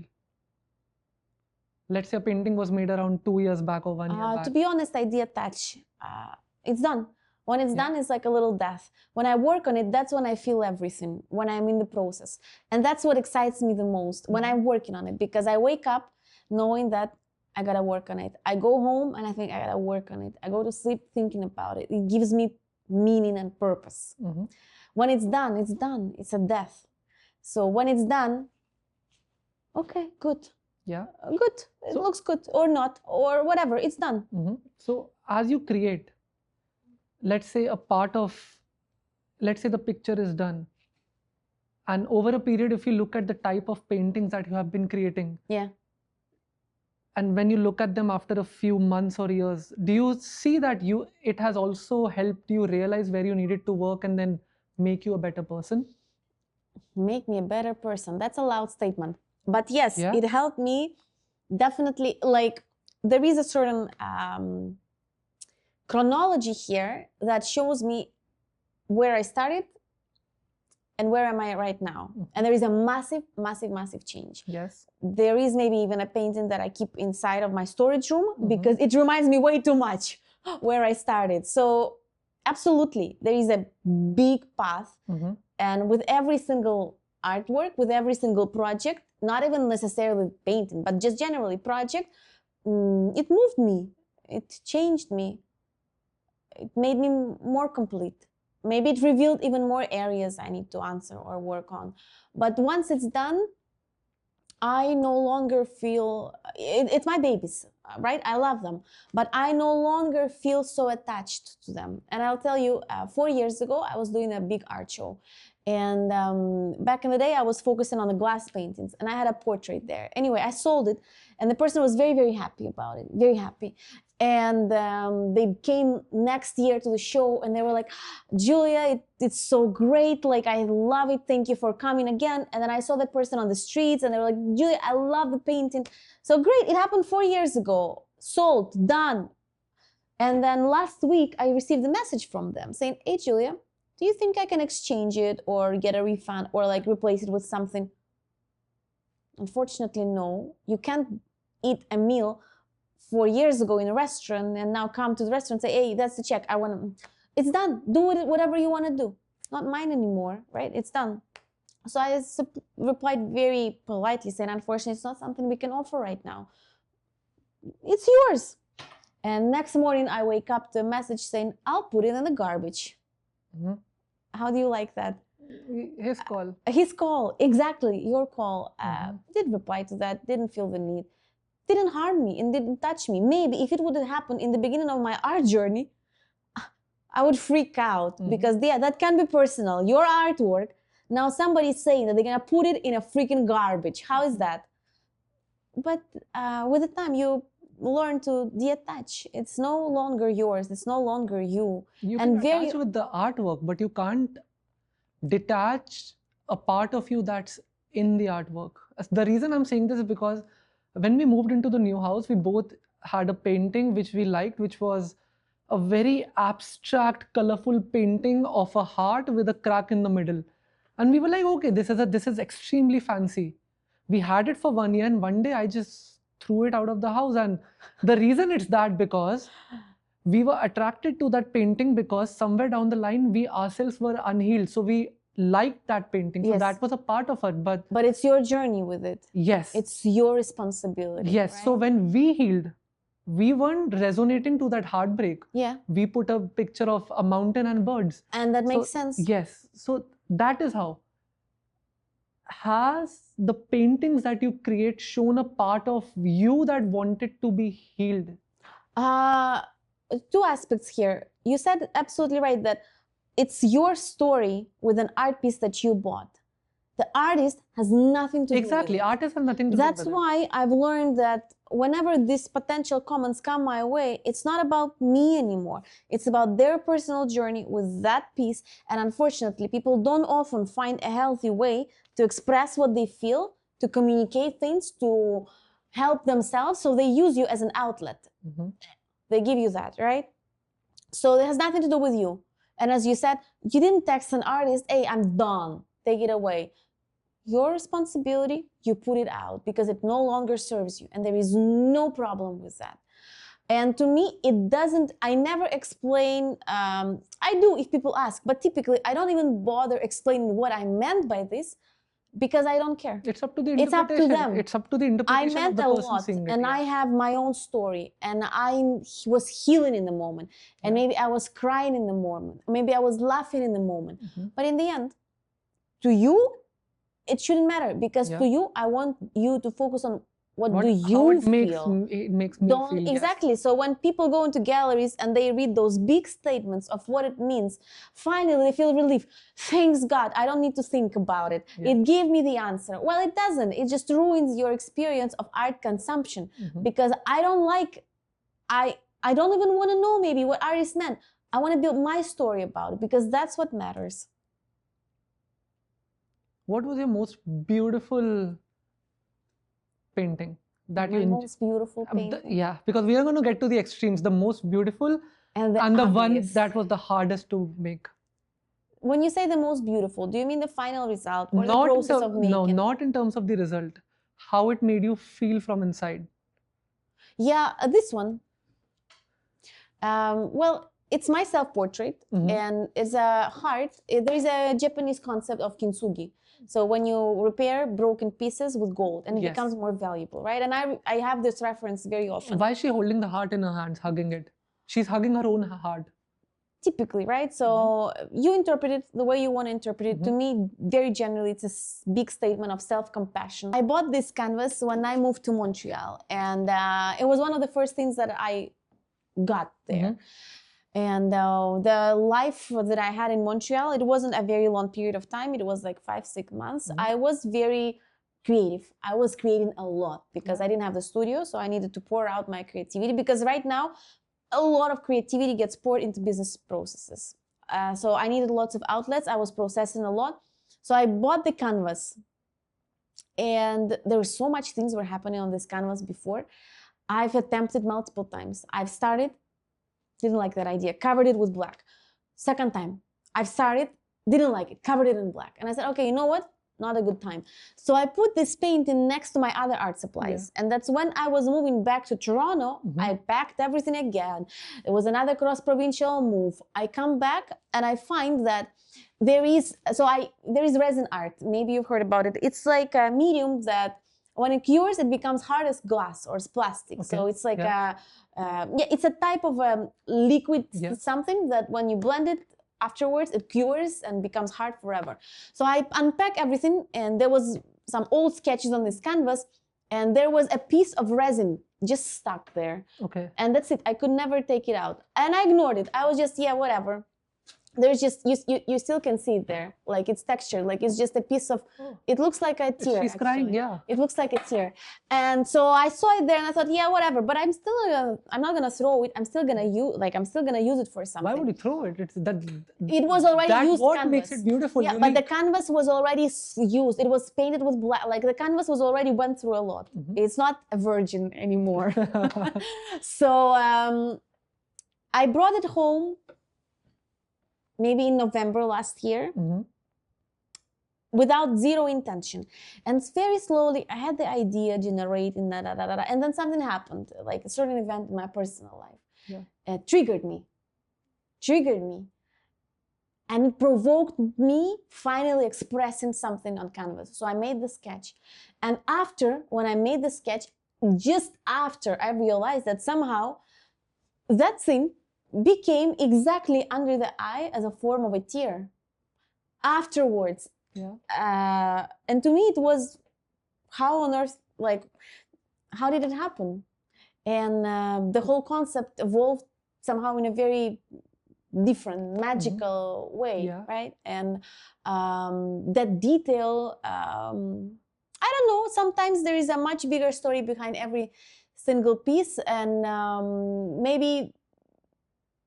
Let's say a painting was made around 2 years back or 1 year back. To be honest, I detach. It's done. When it's done, it's like a little death. When I work on it, that's when I feel everything, when I'm in the process. And that's what excites me the most, when I'm working on it, because I wake up knowing that I gotta work on it. I go home and I think I gotta work on it. I go to sleep thinking about it. It gives me meaning and purpose. When it's done, it's done. It's a death. So when it's done, okay, good. Yeah. Good. It looks good or not, or whatever. It's done. So as you create, let's say let's say the picture is done. And over a period, if you look at the type of paintings that you have been creating, and when you look at them after a few months or years, do you see that it has also helped you realize where you needed to work and then make you a better person? Make me a better person. That's a loud statement. But yes, it helped me definitely. Like, there is a certain chronology here that shows me where I started and where am I right now. And there is a massive, massive, massive change. Yes. There is maybe even a painting that I keep inside of my storage room because it reminds me way too much where I started. So absolutely, there is a big path. And with every single artwork, with every single project, not even necessarily painting, but just generally project, it moved me. It changed me. It made me more complete. Maybe it revealed even more areas I need to answer or work on. But once it's done, I no longer feel, it's my babies, right? I love them, but I no longer feel so attached to them. And I'll tell you, 4 years ago, I was doing a big art show. And back in the day, I was focusing on the glass paintings and I had a portrait there. Anyway, I sold it and the person was very, very happy about it, very happy. And they came next year to the show and they were like, Julia, it's so great. Like, I love it. Thank you for coming again. And then I saw that person on the streets and they were like, Julia, I love the painting. So great. It happened 4 years ago. Sold, done. And then last week, I received a message from them saying, hey, Julia, do you think I can exchange it or get a refund or like replace it with something? Unfortunately, no. You can't eat a meal 4 years ago in a restaurant and now come to the restaurant and say, hey, that's the check. I want to. It's done. Do it, whatever you want to do. Not mine anymore, right? It's done. So I replied very politely saying, unfortunately, it's not something we can offer right now. It's yours. And next morning, I wake up to a message saying, I'll put it in the garbage. How do you like that? His call. His call, exactly, your call. Didn't reply to that, didn't feel the need. Didn't harm me and didn't touch me. Maybe if it would have happened in the beginning of my art journey, I would freak out because that can be personal. Your artwork, now somebody's saying that they're gonna put it in a freaking garbage. How is that? But with the time, you learn to detach. It's no longer yours. It's no longer you. You can attach with the artwork, but you can't detach a part of you that's in the artwork. The reason I'm saying this is because when we moved into the new house, we both had a painting which we liked, which was a very abstract, colorful painting of a heart with a crack in the middle. And we were like, okay, this is extremely fancy. We had it for 1 year and one day I just threw it out of the house. And the reason it's that because we were attracted to that painting because somewhere down the line, we ourselves were unhealed. So we liked that painting. So that was a part of it. But it's your journey with it. Yes. It's your responsibility. Yes. Right? So when we healed, we weren't resonating to that heartbreak. Yeah. We put a picture of a mountain and birds. And that makes sense. Yes. So that is how. Has the paintings that you create shown a part of you that wanted to be healed? 2 aspects here. You said absolutely right that it's your story with an art piece that you bought. The artist has nothing to do with Exactly. it. Artists have nothing to That's do with why I've learned that whenever these potential comments come my way, it's not about me anymore. It's about their personal journey with that piece. And unfortunately, people don't often find a healthy way to express what they feel, to communicate things, to help themselves. So they use you as an outlet. it. They give you that, right? So it has nothing to do with you. And as you said, you didn't text an artist, hey, I'm done, take it away. Your responsibility, you put it out because it no longer serves you, and there is no problem with that. And to me, it doesn't, I never explain, I do if people ask, but typically I don't even bother explaining what I meant by this because I don't care. It's up to the It's up to interpretation. them. It's up to the I interpretation of meant the a person lot, seeing it. and yeah. I have my own story, and I was healing in the moment, and maybe I was crying in the moment, maybe I was laughing in the moment. But in the end, to you, it shouldn't matter because Yeah. to you, I want you to focus on what do how you it makes feel. it makes me Don't feel. Yes. exactly. So when people go into galleries and they read those big statements of what it means, finally they feel relief. Thanks God, I don't need to think about it. Yeah. It gave me the answer. Well, it doesn't. It just ruins your experience of art consumption because I don't like. I don't even want to know maybe what artist meant. I want to build my story about it because that's what matters. What was your most beautiful painting that My you most beautiful painting. yeah, because we are going to get to the extremes. The most beautiful And the one ugliest. that was the hardest to make. When you say the most beautiful, do you mean the final result or the Not in process of making? no, not in terms of the result. How it made you feel from inside. Yeah, this one. Well, it's my self-portrait, and it's a heart. There is a Japanese concept of kintsugi. So when you repair broken pieces with gold, and it Yes. becomes more valuable, right? And I have this reference very often. Why is she holding the heart in her hands, hugging it? She's hugging her own heart. Typically, right? So you interpret it the way you want to interpret it. To me, very generally, it's a big statement of self-compassion. I bought this canvas when I moved to Montreal, and it was one of the first things that I got there. And the life that I had in Montreal, it wasn't a very long period of time. It was like 5-6 months. I was very creative. I was creating a lot because I didn't have the studio, so I needed to pour out my creativity because right now, a lot of creativity gets poured into business processes. So I needed lots of outlets. I was processing a lot. So I bought the canvas, and there were so much things were happening on this canvas before. I've attempted multiple times. I've started, didn't like that idea, covered it with black. Second time, I've started, didn't like it, covered it in black. And I said, okay, you know what? Not a good time. So I put this painting next to my other art supplies. And that's when I was moving back to Toronto. I packed everything again. It was another cross-provincial move. I come back and I find that there is resin art. Maybe you've heard about it. it's like a medium that when it cures, it becomes hard as glass or as plastic. Okay. So it's like it's a type of liquid something that when you blend it, afterwards it cures and becomes hard forever. So I unpack everything, and there was some old sketches on this canvas, and there was a piece of resin just stuck there. Okay. And that's it. I could never take it out, and I ignored it. I was just, yeah, whatever. There's just you still can see it there, like it's textured, like it's just a piece of. It looks like a tear. She's crying, actually. yeah. It looks like a tear, and so I saw it there, and I thought, yeah, whatever. But I'm not gonna throw it. I'm still gonna use it for something. Why would you throw it? It's that. It was already that used. What canvas. makes it beautiful? Yeah, but the canvas was already used. It was painted with black. Like the canvas was already went through a lot. It's not a virgin anymore. So I brought it home. Maybe in November last year, without zero intention. And very slowly, I had the idea generating, and then something happened, like a certain event in my personal life. It triggered me. And it provoked me finally expressing something on canvas. So I made the sketch. And when I made the sketch, just after I realized that somehow that thing became exactly under the eye as a form of a tear afterwards. And to me it was, how on earth, like, how did it happen? And the whole concept evolved somehow in a very different, magical way, Yeah. right? And that detail, I don't know, sometimes there is a much bigger story behind every single piece, and maybe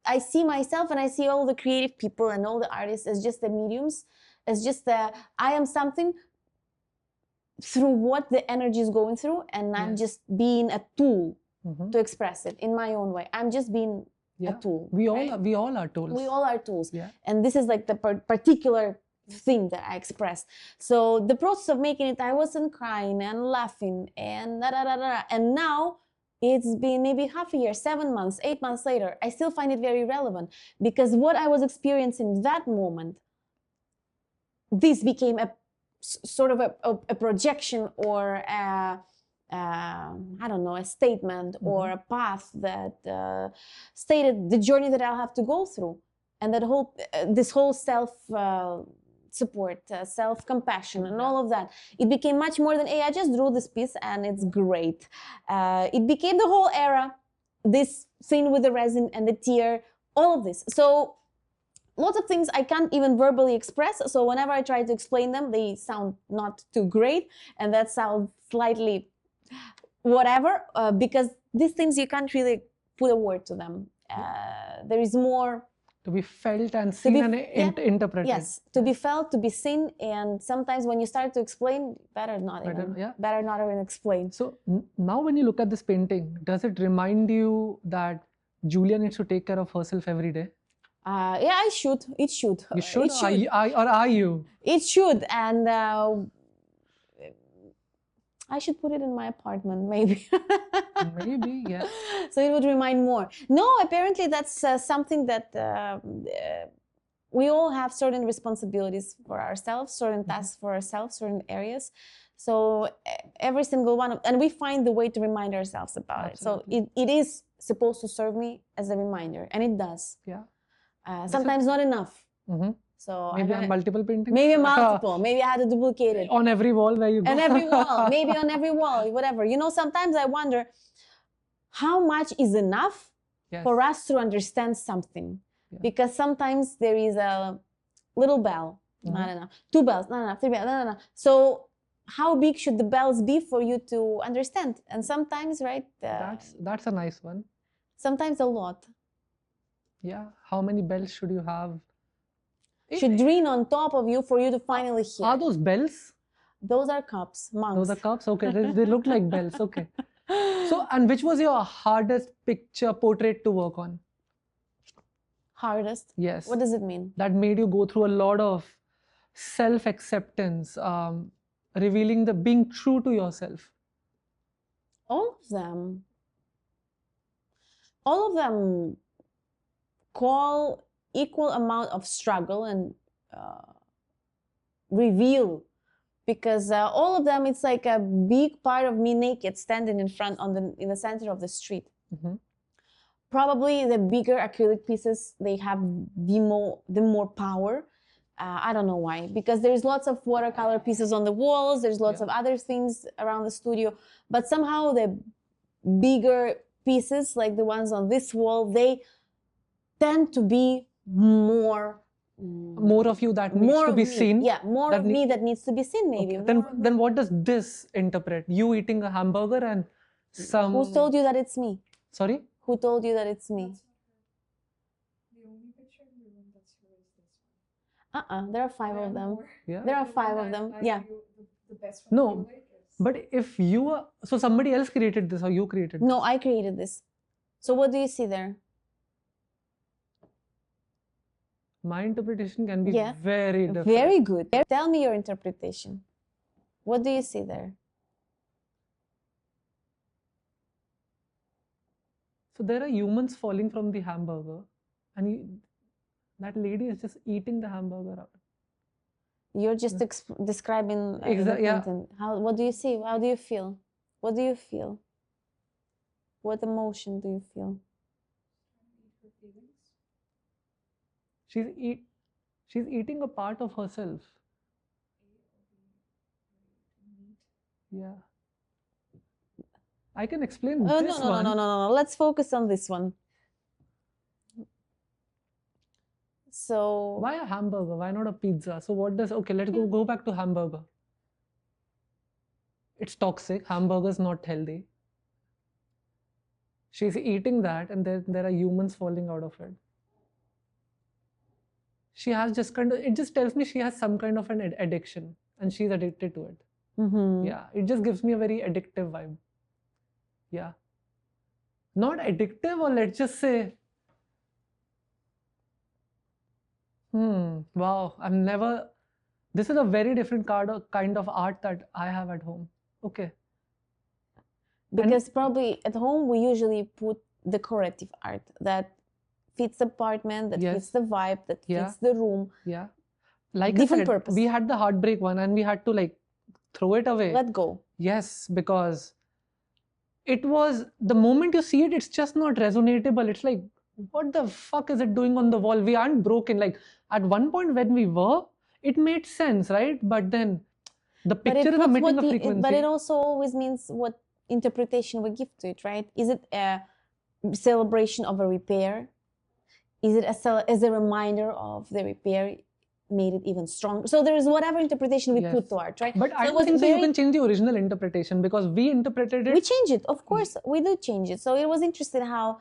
I see myself and I see all the creative people and all the artists as just the mediums, as just the, I am something through what the energy is going through, and I'm Yes. just being a tool Mhm. to express it in my own way. I'm just being Yeah. a tool. We right? all are tools. We all are tools. Yeah. And this is like the particular thing that I expressed. So the process of making it, I wasn't crying and laughing and da da da da. And now it's been maybe half a year, 7 months, 8 months later, I still find it very relevant, because what I was experiencing that moment, this became a sort of a projection or I don't know, a statement or a path that stated the journey that I'll have to go through, and that whole this whole self support, self compassion, and all of that. It became much more than, hey, I just drew this piece and it's great. It became the whole era, this thing with the resin and the tear, all of this. So lots of things I can't even verbally express. So whenever I try to explain them, they sound not too great, and that sounds slightly whatever, because these things you can't really put a word to them. There is more to be felt and seen and interpreted. Yes, to be felt, to be seen, and sometimes when you start to explain, better not even explain. So now when you look at this painting, does it remind you that Julia needs to take care of herself every day? Yeah, I should. It should. You should? It should. Or are you? It should, and I should put it in my apartment, maybe. Maybe, yeah. So it would remind more. No, apparently that's something that we all have certain responsibilities for ourselves, certain tasks for ourselves, certain areas. So every single one, and we find the way to remind ourselves about Absolutely. it. So it is supposed to serve me as a reminder, and it does. Yeah. Sometimes not enough. Mm-hmm. So maybe on multiple paintings? Maybe multiple. Maybe I had to duplicate it. On every wall where you go. On every wall. Maybe on every wall, whatever. You know, sometimes I wonder how much is enough for us to understand something. Yeah. Because sometimes there is a little bell, not enough. 2 bells, not enough. 3 bells, not enough. So how big should the bells be for you to understand? And sometimes, right? That's a nice one. Sometimes a lot. Yeah. How many bells should you have? Should ring on top of you for you to finally hear. Are those bells? Those are cups, monks. Those are cups? Okay, they look like bells. Okay. So, and which was your hardest portrait to work on? Hardest? Yes. What does it mean? That made you go through a lot of self-acceptance, revealing being true to yourself. All of them. All of them call equal amount of struggle and reveal, because all of them, it's like a big part of me naked standing in front in the center of the street. Probably the bigger acrylic pieces, they have the more power. I don't know why, because there's lots of watercolor pieces on the walls, there's lots of other things around the studio, but somehow the bigger pieces, like the ones on this wall, they tend to be more of you that needs to be seen. Yeah, more of me that needs to be seen, maybe. Okay. Then what does this interpret? You eating a hamburger and some... Who told you that it's me? Sorry? Who told you that it's me? The only picture in the room that's here is this one. There are 5 of them. Yeah. There are 5 of them. Yeah. The best one. No, but if you are... So somebody else created this or you created this? No, I created this. So what do you see there? My interpretation can be very different. Very good. Tell me your interpretation. What do you see there? So there are humans falling from the hamburger, and that lady is just eating the hamburger out. You're just describing exactly. Yeah. What do you see? How do you feel? What do you feel? What emotion do you feel? She's eating a part of herself. Yeah. I can explain this one. No. Let's focus on this one. So Why a hamburger? Why not a pizza? So what does, okay, let's go back to hamburger. It's toxic. Hamburger's not healthy. She's eating that, and there are humans falling out of it. She has just kind of, it just tells me she has some kind of an addiction, and she's addicted to it. Yeah, it just gives me a very addictive vibe. Yeah. Not addictive, or let's just say, wow, I've never, this is a very different kind of art that I have at home. Okay. because probably at home we usually put decorative art that fits the apartment, that fits the vibe, that fits the room. Yeah. Like different I said, purpose. we had the heartbreak one and we had to like throw it away. Let go. Yes, because it was, the moment you see it, it's just not resonatable. It's like, what the fuck is it doing on the wall? We aren't broken. Like at one point when we were, it made sense, right? But then the picture is emitting a frequency. But it also always means what interpretation we give to it, right? Is it a celebration of a repair? Is it as a reminder of the repair made it even stronger? So there is whatever interpretation we put to art, right? But so I don't think so you can change the original interpretation, because we interpreted it. We change it, of course, we do change it. So it was interesting how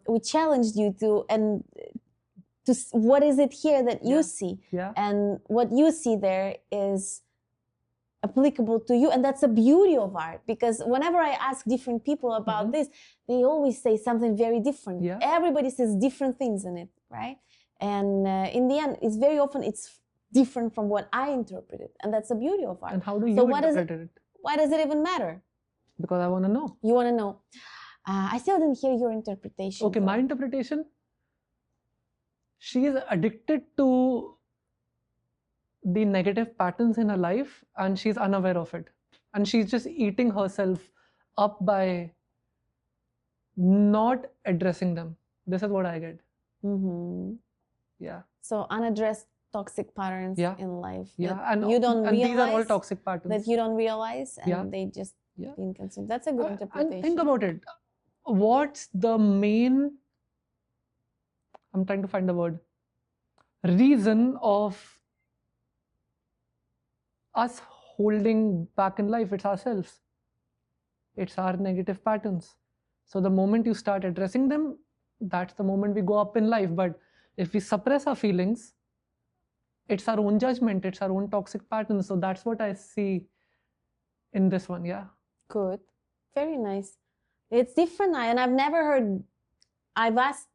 we challenged you to what is it here that you see, and what you see there is applicable to you, and that's the beauty of art. Because whenever I ask different people about this, they always say something very different. Everybody says different things in it, right? And in the end, it's very often it's different from what I interpreted, and that's the beauty of art. And how do you interpret it? Why does it even matter? Because I want to know. You want to know. I still didn't hear your interpretation. Okay, my interpretation. She is addicted to the negative patterns in her life, and she's unaware of it, and she's just eating herself up by not addressing them. This is what I get. Yeah. So unaddressed toxic patterns in life. Yeah, and you don't realize. These are all toxic patterns that you don't realize, and they just being consumed. That's a good interpretation. And think about it. What's the main? I'm trying to find the word. Reason of us holding back in life, it's ourselves. It's our negative patterns. So the moment you start addressing them, that's the moment we go up in life. But if we suppress our feelings, it's our own judgment, it's our own toxic patterns. So that's what I see in this one. Yeah. Good. Very nice. It's different, and I've never heard, I've asked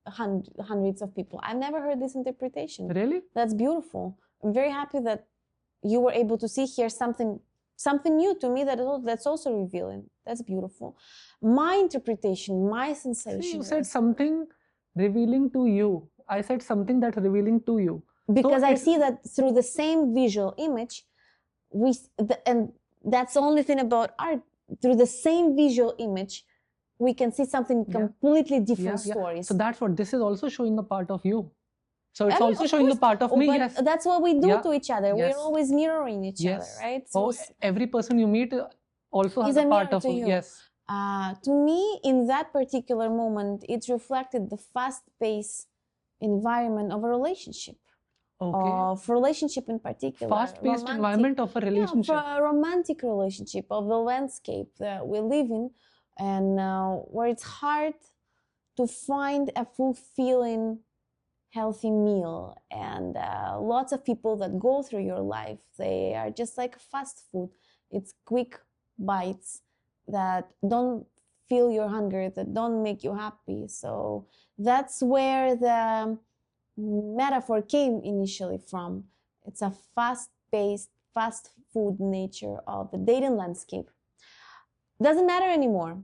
hundreds of people, I've never heard this interpretation. Really? That's beautiful. I'm very happy that you were able to see here something new to me that's also revealing. That's beautiful. My interpretation, my sensation. See, you said something revealing to you. I said something that's revealing to you. Because I see that through the same visual image, and that's the only thing about art. Through the same visual image, we can see something completely different stories. So that's what this is also showing a part of you. So it's also showing a part of me. But yes. That's what we do to each other. We're always mirroring each other, right? So every person you meet also has a part of you. Yes. To me, in that particular moment, it reflected the fast-paced environment of a relationship. Of relationship in particular. Fast-paced environment of a relationship. Yeah, a romantic relationship, of the landscape that we live in, and where it's hard to find a fulfilling, healthy meal. And lots of people that go through your life, they are just like fast food. It's quick bites that don't fill your hunger, that don't make you happy. So that's where the metaphor came initially from. It's a fast-paced, fast food nature of the dating landscape. Doesn't matter anymore.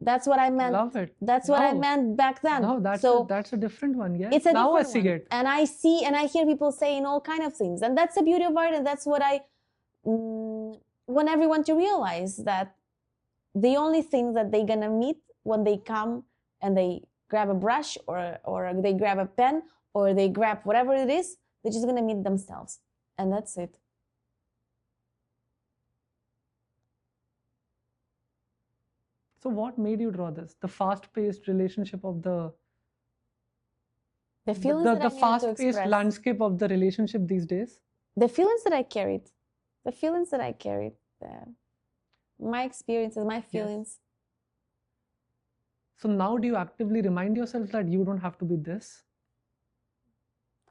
That's what I meant. Love it. That's what I meant back then. No, that's a different one. Yes. It's a now I different see one. it. And I see and I hear people saying all kind of things. And that's the beauty of art, and that's what I want everyone to realize, that the only thing that they're gonna meet when they come and they grab a brush or they grab a pen or they grab whatever it is, they're just gonna meet themselves. And that's it. So what made you draw this? The fast-paced relationship of the The feelings that I the needed to fast-paced express. landscape of the relationship these days? The feelings that I carried. The feelings that I carried. My experiences, my feelings. So now do you actively remind yourself that you don't have to be this?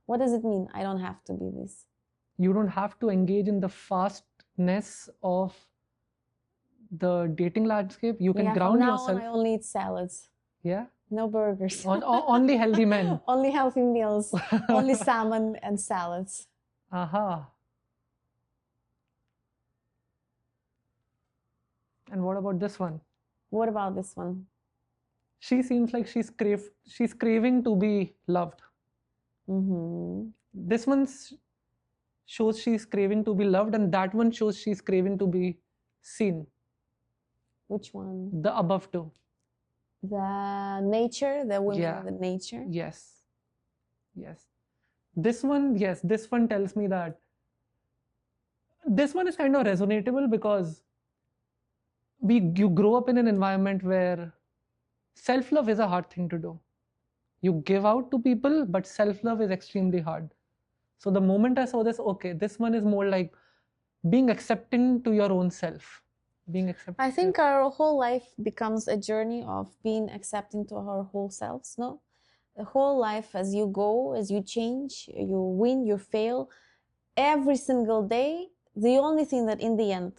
What does it mean? I don't have to be this. You don't have to engage in the fastness of the dating landscape. You can Yeah, ground from now yourself. on, I only eat salads. Yeah. No burgers. Only healthy men. Only healthy meals. Only salmon and salads. Aha. And what about this one? What about this one? She seems like she's craving to be loved. Mm-hmm. This one shows she's craving to be loved, and that one shows she's craving to be seen. Which one? The above two. The nature, the women Yeah. of the nature. Yes. Yes. This one tells me that this one is kind of resonatable because you grow up in an environment where self-love is a hard thing to do. You give out to people, but self-love is extremely hard. So the moment I saw this, okay, this one is more like being accepting to your own self. Being accepting. I think our whole life becomes a journey of being accepting to our whole selves, no? The whole life, as you go, as you change, you win, you fail, every single day, the only thing that in the end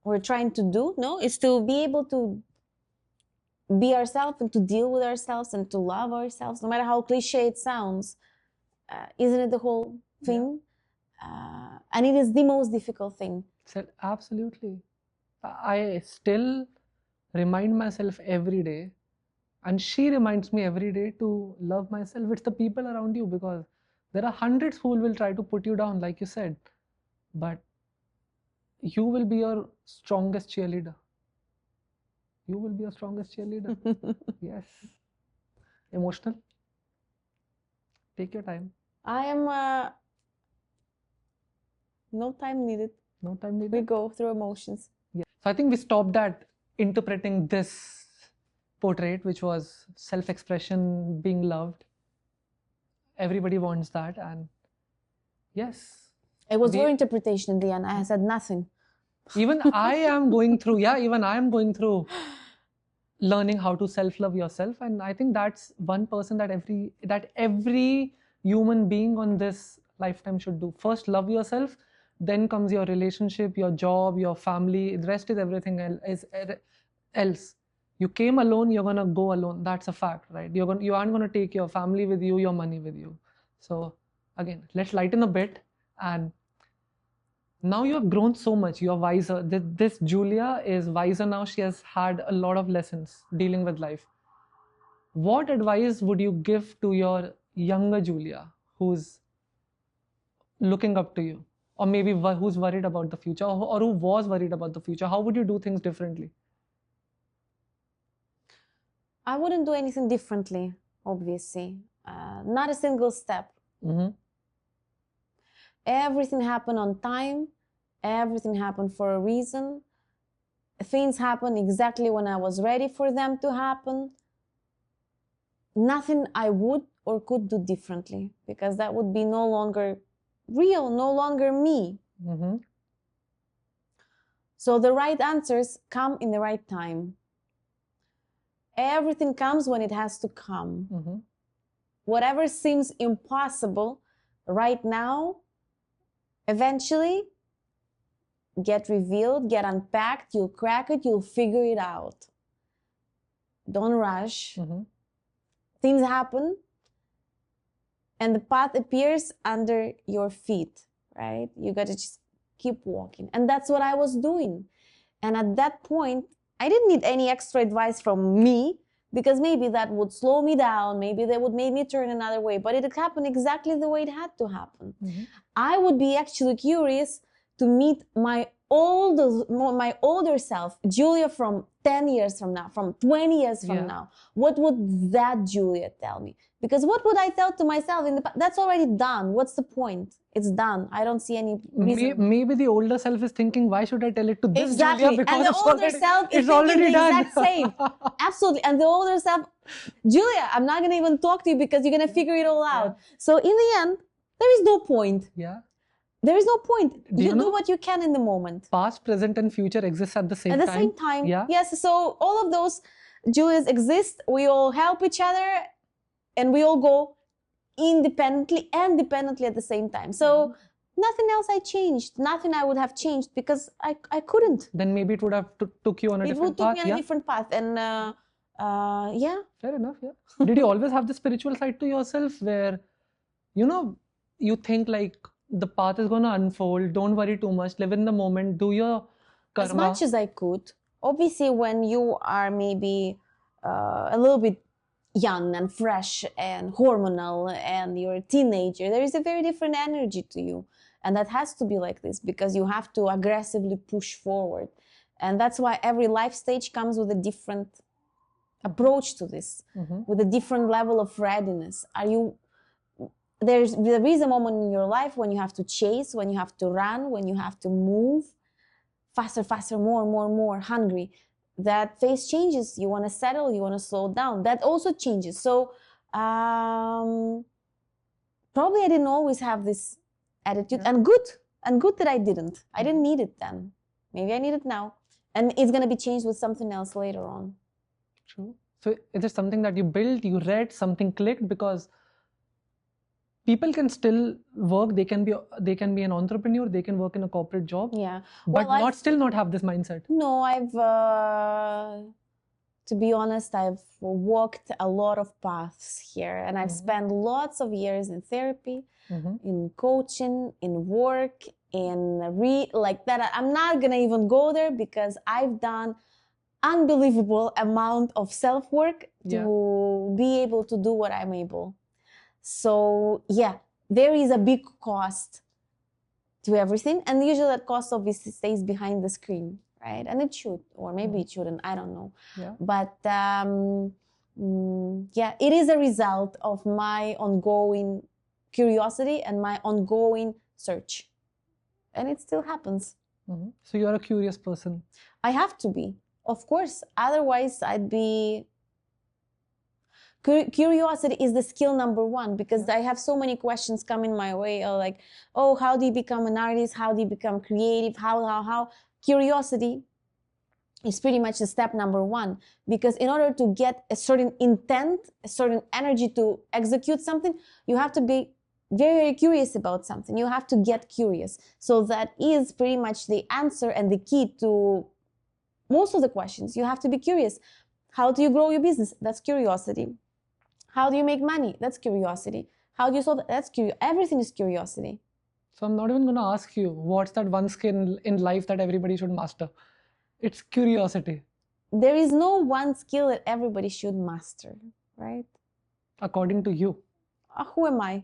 we're trying to do, no, is to be able to be ourselves and to deal with ourselves and to love ourselves, no matter how cliche it sounds. Isn't it the whole thing? Yeah. And it is the most difficult thing. Absolutely. I still remind myself every day, and she reminds me every day to love myself. It's the people around you, because there are hundreds who will try to put you down, like you said, but you will be your strongest cheerleader. You will be your strongest cheerleader. Yes. Emotional? Take your time. I am no time needed. No time needed. We go through emotions. Yeah. So I think we stopped at interpreting this portrait, which was self-expression, being loved. Everybody wants that, and yes. It was your interpretation in the end. I said nothing. Even I am going through learning how to self-love yourself, and I think that's one person that every human being on this lifetime should do. First, love yourself, then comes your relationship, your job, your family. The rest is everything else. You came alone, you're gonna go alone. That's a fact, right? You aren't gonna take your family with you, your money with you. So again, let's lighten a bit. And now you have grown so much. You're wiser. This Julia is wiser now. She has had a lot of lessons dealing with life. What advice would you give to your younger Julia, who's looking up to you, or maybe who's worried about the future, or who was worried about the future? How would you do things differently? I wouldn't do anything differently, obviously. Not a single step. Mm-hmm. Everything happened on time. Everything happened for a reason. Things happened exactly when I was ready for them to happen. Nothing I would or could do differently, because that would be no longer real, no longer me. Mm-hmm. So the right answers come in the right time. Everything comes when it has to come. Mm-hmm. Whatever seems impossible right now, eventually get revealed, get unpacked, you'll crack it, you'll figure it out. Don't rush. Mm-hmm. Things happen and the path appears under your feet, right? You got to just keep walking. And that's what I was doing. And at that point, I didn't need any extra advice from me, because maybe that would slow me down. Maybe that would make me turn another way. But it happened exactly the way it had to happen. Mm-hmm. I would be actually curious to meet my my older self, Julia from 10 years from now, from 20 years from now, what would that Julia tell me? Because what would I tell to myself in the past? That's already done. What's the point? It's done. I don't see any reason. Maybe the older self is thinking, why should I tell it to this Exactly. Julia? Because And the older self is thinking the done. exact same. Absolutely. And the older self, Julia, I'm not going to even talk to you because you're going to figure it all out. So in the end, there is no point. Yeah. There is no point. You know do what you can in the moment. Past, present, and future exists at the same time. At the same time. Yeah. Yes. So all of those Julias exist. We all help each other and we all go independently and dependently at the same time. So nothing else I changed. Nothing I would have changed because I couldn't. Then maybe it would have took you on a different path. It would take me on a different path. And yeah. Fair enough. Yeah. Did you always have the spiritual side to yourself where, you think like the path is going to unfold, don't worry too much, live in the moment, do your karma? As much as I could. Obviously, when you are maybe a little bit young and fresh and hormonal and you're a teenager, there is a very different energy to you. And that has to be like this because you have to aggressively push forward. And that's why every life stage comes with a different approach to this, with a different level of readiness. There is a moment in your life when you have to chase, when you have to run, when you have to move faster, more, hungry. That phase changes. You want to settle, you want to slow down. That also changes. So probably I didn't always have this attitude, and good that I didn't. I didn't need it then. Maybe I need it now. And it's going to be changed with something else later on. True. So is it something that you built, you read, something clicked? Because people can still work, they can be an entrepreneur, they can work in a corporate job, but not have this mindset. No, to be honest, I've walked a lot of paths here, and I've spent lots of years in therapy, in coaching, in work, like that. I'm not gonna even go there because I've done unbelievable amount of self-work to be able to do what I'm able. So yeah, there is a big cost to everything, and usually that cost obviously stays behind the screen, right? And it should, or maybe it shouldn't, I don't know. Yeah. But it is a result of my ongoing curiosity and my ongoing search, and it still happens. So you're a curious person. I have to be, of course. Otherwise, I'd be. Curiosity is the skill number one, because I have so many questions coming my way, like, oh, how do you become an artist? How do you become creative? How? Curiosity is pretty much the step number one, because in order to get a certain intent, a certain energy to execute something, you have to be very, very curious about something. You have to get curious. So that is pretty much the answer and the key to most of the questions. You have to be curious. How do you grow your business? That's curiosity. How do you make money? That's curiosity. How do you solve that? That's curiosity. Everything is curiosity. So I'm not even going to ask you, what's that one skill in life that everybody should master? It's curiosity. There is no one skill that everybody should master, right? According to you. Who am I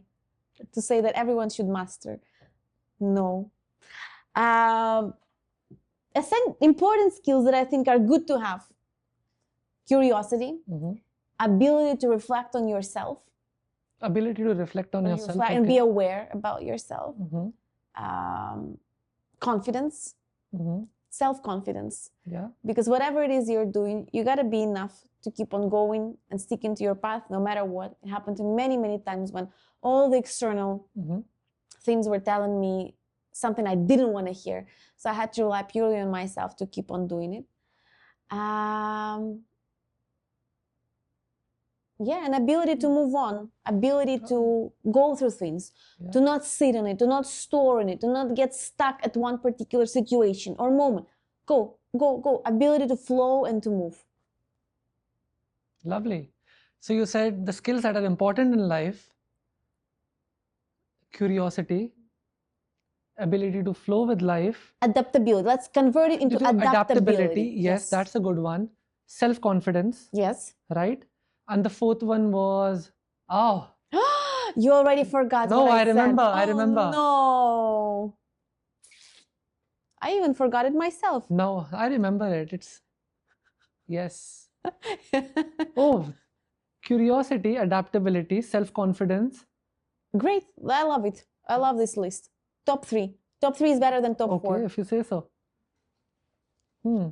to say that everyone should master? No. Important skills that I think are good to have. Curiosity. Ability to reflect on yourself. Ability to reflect on yourself. And be aware about yourself. Confidence. Self-confidence. Yeah. Because whatever it is you're doing, you got to be enough to keep on going and sticking to your path no matter what. It happened to me many, many times when all the external things were telling me something I didn't want to hear. So I had to rely purely on myself to keep on doing it. An ability to move on, ability to go through things, to not sit on it, to not store in it, to not get stuck at one particular situation or moment. Go. Ability to flow and to move. Lovely. So you said the skills that are important in life: curiosity, ability to flow with life, adaptability. Let's convert it into adaptability. Yes, that's a good one. Self-confidence. Yes. Right? And the fourth one was, you already forgot. No, what I remember. said. I remember. No. I even forgot it myself. No, I remember it. It's, yes. Oh, curiosity, adaptability, self-confidence. Great. I love it. I love this list. Top 3. Top 3 is better than top Okay, 4. if you say so. Hmm.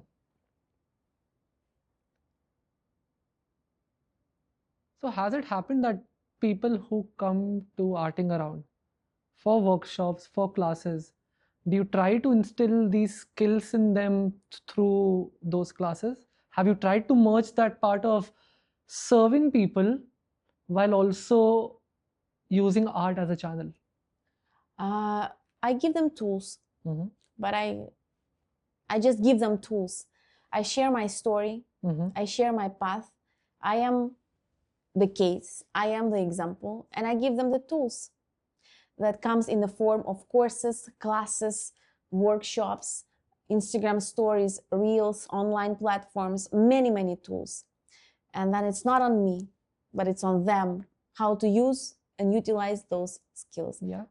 So has it happened that people who come to Arting Around for workshops, for classes, do you try to instill these skills in them through those classes? Have you tried to merge that part of serving people while also using art as a channel? I give them tools, Mhm. but I just give them tools. I share my story. Mhm. I share my path. I am the case. I am the example, and I give them the tools. That comes in the form of courses, classes, workshops, Instagram stories, reels, online platforms, many, many tools. And then it's not on me, but it's on them how to use and utilize those skills. Yeah.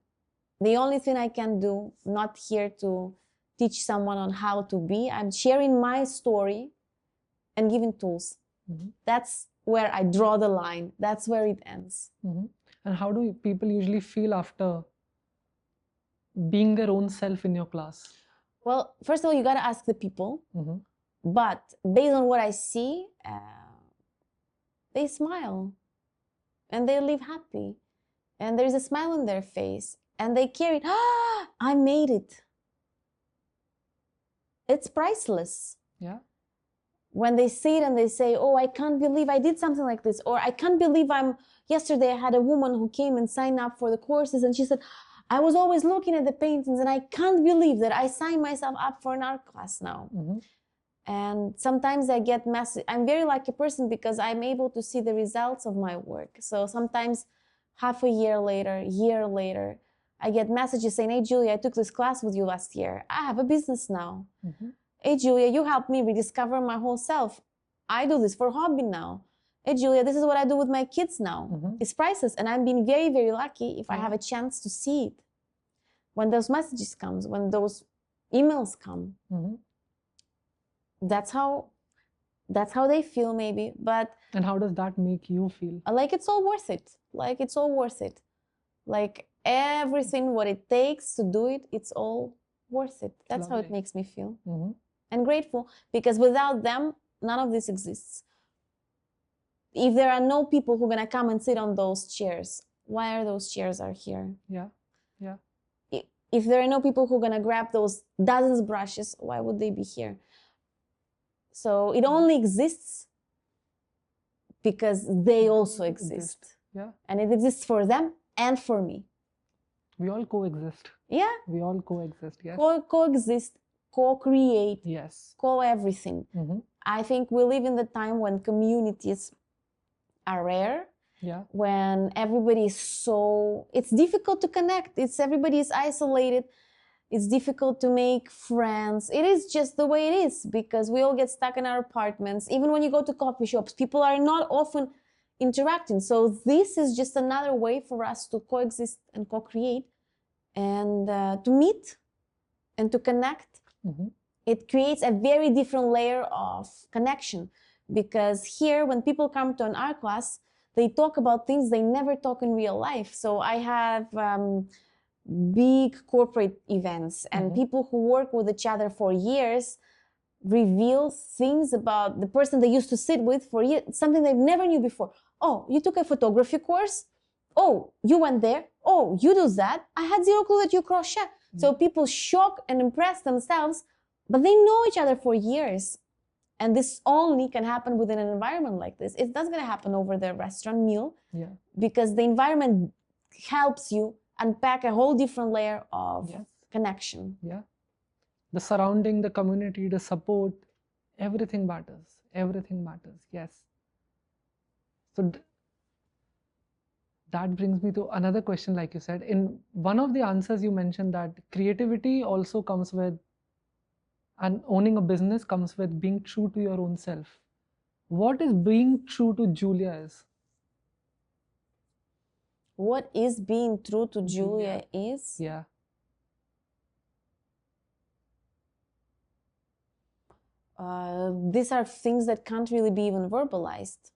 The only thing I can do, not here to teach someone on how to be, I'm sharing my story and giving tools. Mhm. That's where I draw the line. That's where it ends. Mhm. And how do people usually feel after being their own self in your class? Well, first of all, you got to ask the people. Mhm. But based on what I see, they smile and they live happy. And there's a smile on their face. And they carry, I made it. It's priceless. Yeah. When they see it and they say, oh, I can't believe I did something like this. Or I can't believe yesterday I had a woman who came and signed up for the courses. And she said, I was always looking at the paintings and I can't believe that I signed myself up for an art class now. Mhm. And sometimes I get message. I'm a very lucky person because I'm able to see the results of my work. So sometimes half a year later, I get messages saying, hey, Julia, I took this class with you last year. I have a business now. Mhm. Hey, Julia, you helped me rediscover my whole self. I do this for hobby now. Hey, Julia, this is what I do with my kids now. Mhm. It's priceless. And I'm being very, very lucky if I Yeah. have a chance to see it. When those messages come, when those emails come, Mhm. that's how they feel maybe. But And how does that make you feel? like it's all worth it. Like it's all worth it. Like everything what it takes to do it, it's all worth it. That's how it Lovely. makes me feel. Mhm. And grateful because without them, none of this exists. If there are no people who are gonna come and sit on those chairs, why are those chairs are here? Yeah. Yeah. If there are no people who are gonna grab those dozens of brushes, why would they be here? So it only exists because they also exist. Yeah. And it exists for them and for me. We all coexist. Yeah. We all coexist. Yes. Coexist, co-create, Yes. co-everything. Mhm. I think we live in the time when communities are rare, Yeah. when everybody is it's difficult to connect. Everybody is isolated. It's difficult to make friends. It is just the way it is because we all get stuck in our apartments. Even when you go to coffee shops, people are not often interacting. So this is just another way for us to coexist and co-create and to meet and to connect. Mhm. It creates a very different layer of connection because here, when people come to an art class, they talk about things they never talk in real life. So I have big corporate events and Mhm. people who work with each other for years reveal things about the person they used to sit with for years, something they never knew before. Oh, you took a photography course? Oh, you went there? Oh, you do that? I had zero clue that you crochet. So people shock and impress themselves, but they know each other for years. And this only can happen within an environment like this. It's not going to happen over the restaurant meal. Yeah. Because the environment helps you unpack a whole different layer of Yes. connection. Yeah. The surrounding, the community, the support, everything matters. Everything matters. Yes. So that brings me to another question, like you said. In one of the answers, you mentioned that creativity also comes with, and owning a business comes with being true to your own self. What is being true to Julia is? What is being true to Julia is? Yeah. These are things that can't really be even verbalized.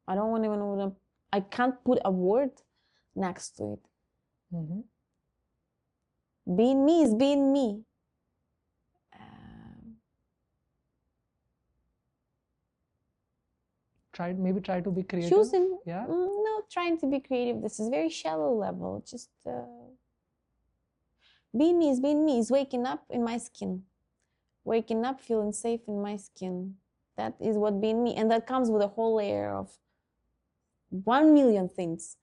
I don't even want to, I can't put a word next to it. Being me is being me. Maybe try to be creative. Choosing, Yeah. No, trying to be creative. This is very shallow level. Just being me is waking up in my skin, waking up feeling safe in my skin. That is what being me, and that comes with a whole layer of 1 million things.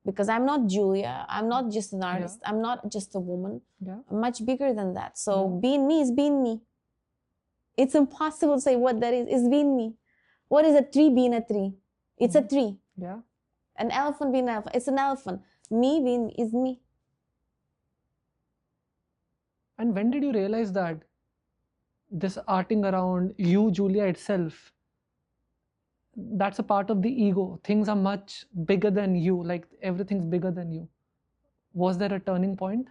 Because I'm not Julia, I'm not just an artist, I'm not just a woman. I'm much bigger than that. So being me is being me. It's impossible to say what that is. It's being me. What is a tree being a tree? It's a tree. Yeah. An elephant being an elephant. It's an elephant. Me being is me. And when did you realize that this arting around you, Julia, itself, that's a part of the ego? Things are much bigger than you, like everything's bigger than you. Was there a turning point?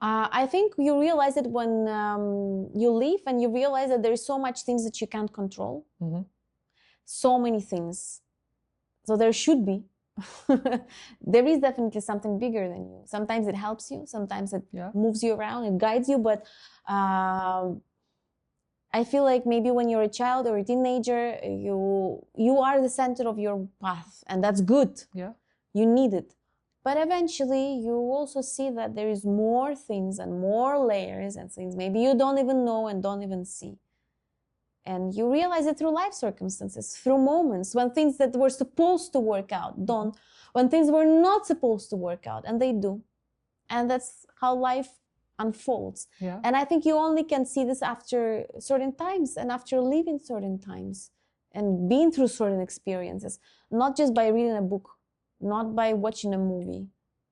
I think you realize it when you leave and you realize that there's so much things that you can't control. So many things. So there should be. There is definitely something bigger than you. Sometimes it helps you. Sometimes it moves you around. It guides you. But I feel like maybe when you're a child or a teenager, you are the center of your path. And that's good. Yeah. You need it. But eventually, you also see that there is more things and more layers and things maybe you don't even know and don't even see. And you realize it through life circumstances, through moments when things that were supposed to work out don't, when things were not supposed to work out, and they do. And that's how life unfolds. Yeah. And I think you only can see this after certain times and after living certain times and being through certain experiences, not just by reading a book. Not by watching a movie.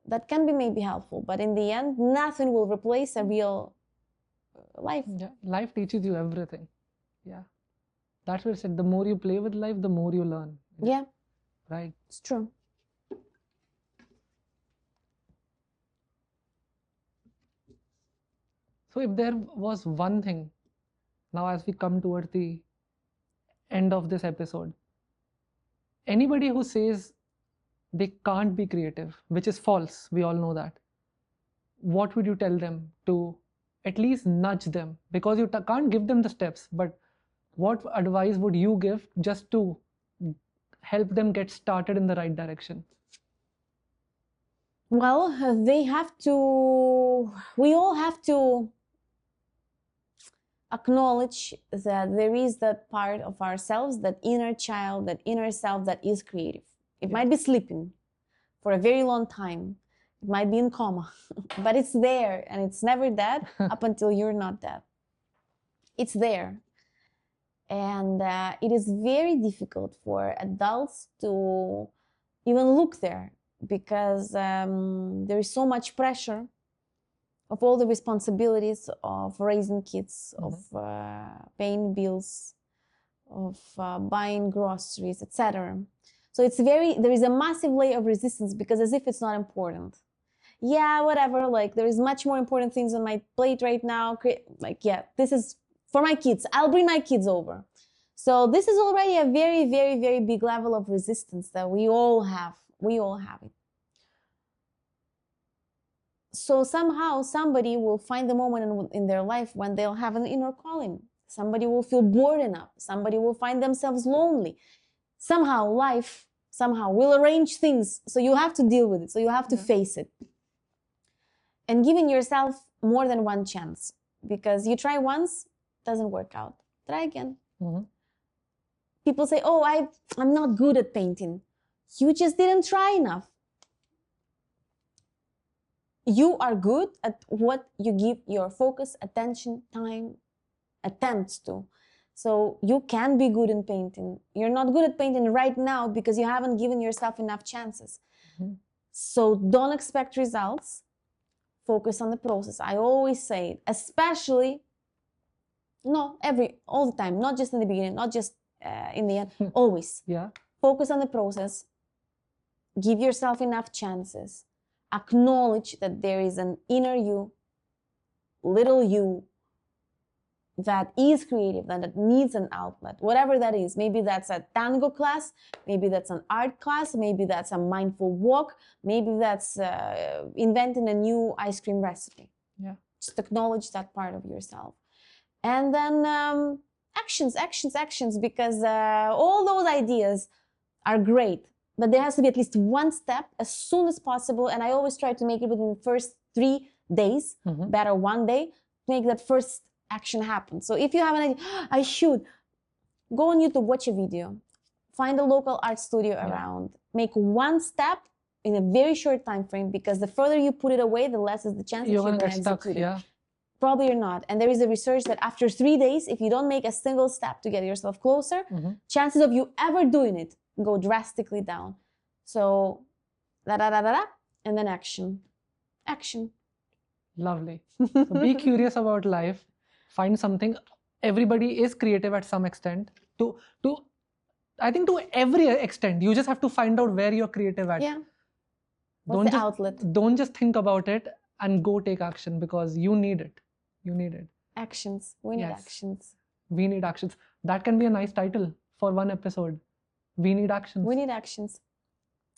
That can be maybe helpful, but in the end, nothing will replace a real life. Yeah, life teaches you everything. Yeah, that's what I said. The more you play with life, the more you learn. Yeah, right. It's true. So if there was one thing, now as we come toward the end of this episode, anybody who says they can't be creative, which is false, we all know that, what would you tell them to at least nudge them? Because you can't give them the steps, but what advice would you give just to help them get started in the right direction? Well, we all have to acknowledge that there is that part of ourselves, that inner child, that inner self that is creative. It might be sleeping for a very long time. It might be in coma, but it's there and it's never dead up until you're not dead. It's there. And it is very difficult for adults to even look there because there is so much pressure of all the responsibilities of raising kids, of paying bills, of buying groceries, etc. So there is a massive layer of resistance because as if it's not important. Yeah, whatever, like there is much more important things on my plate right now. Like, yeah, this is for my kids. I'll bring my kids over. So this is already a very, very, very big level of resistance that we all have. We all have it. So somehow somebody will find the moment in their life when they'll have an inner calling. Somebody will feel bored enough. Somebody will find themselves lonely. Somehow life will arrange things. So you have to deal with it. So you have to face it. And giving yourself more than one chance. Because you try once, doesn't work out. Try again. People say, oh, I'm not good at painting. You just didn't try enough. You are good at what you give your focus, attention, time, attempts to. So you can be good in painting. You're not good at painting right now because you haven't given yourself enough chances. So don't expect results. Focus on the process. I always say it, especially, all the time, not just in the beginning, not just in the end, always. Yeah. Focus on the process. Give yourself enough chances. Acknowledge that there is an inner you little you that is creative and that needs an outlet, whatever that is. Maybe that's a tango class, maybe that's an art class, maybe that's a mindful walk, maybe that's inventing a new ice cream recipe. Yeah. Just acknowledge that part of yourself. And then actions, because all those ideas are great, but there has to be at least one step as soon as possible. And I always try to make it within the first 3 days, better one day, to make that first action happen. So if you have an idea, I should go on YouTube, watch a video, find a local art studio around, make one step in a very short time frame, because the further you put it away, the less is the chance that you're going to get stuck. execute it. Yeah. Probably you're not. And there is a research that after 3 days, if you don't make a single step to get yourself closer, chances of you ever doing it go drastically down. So, and then action. Lovely. So be curious about life. Find something. Everybody is creative at some extent. I think to every extent, you just have to find out where you're creative at. Yeah. What's the outlet? Don't just think about it and go take action, because you need it. You need it. Actions. We need actions. We need actions. That can be a nice title for one episode. We need actions. We need actions.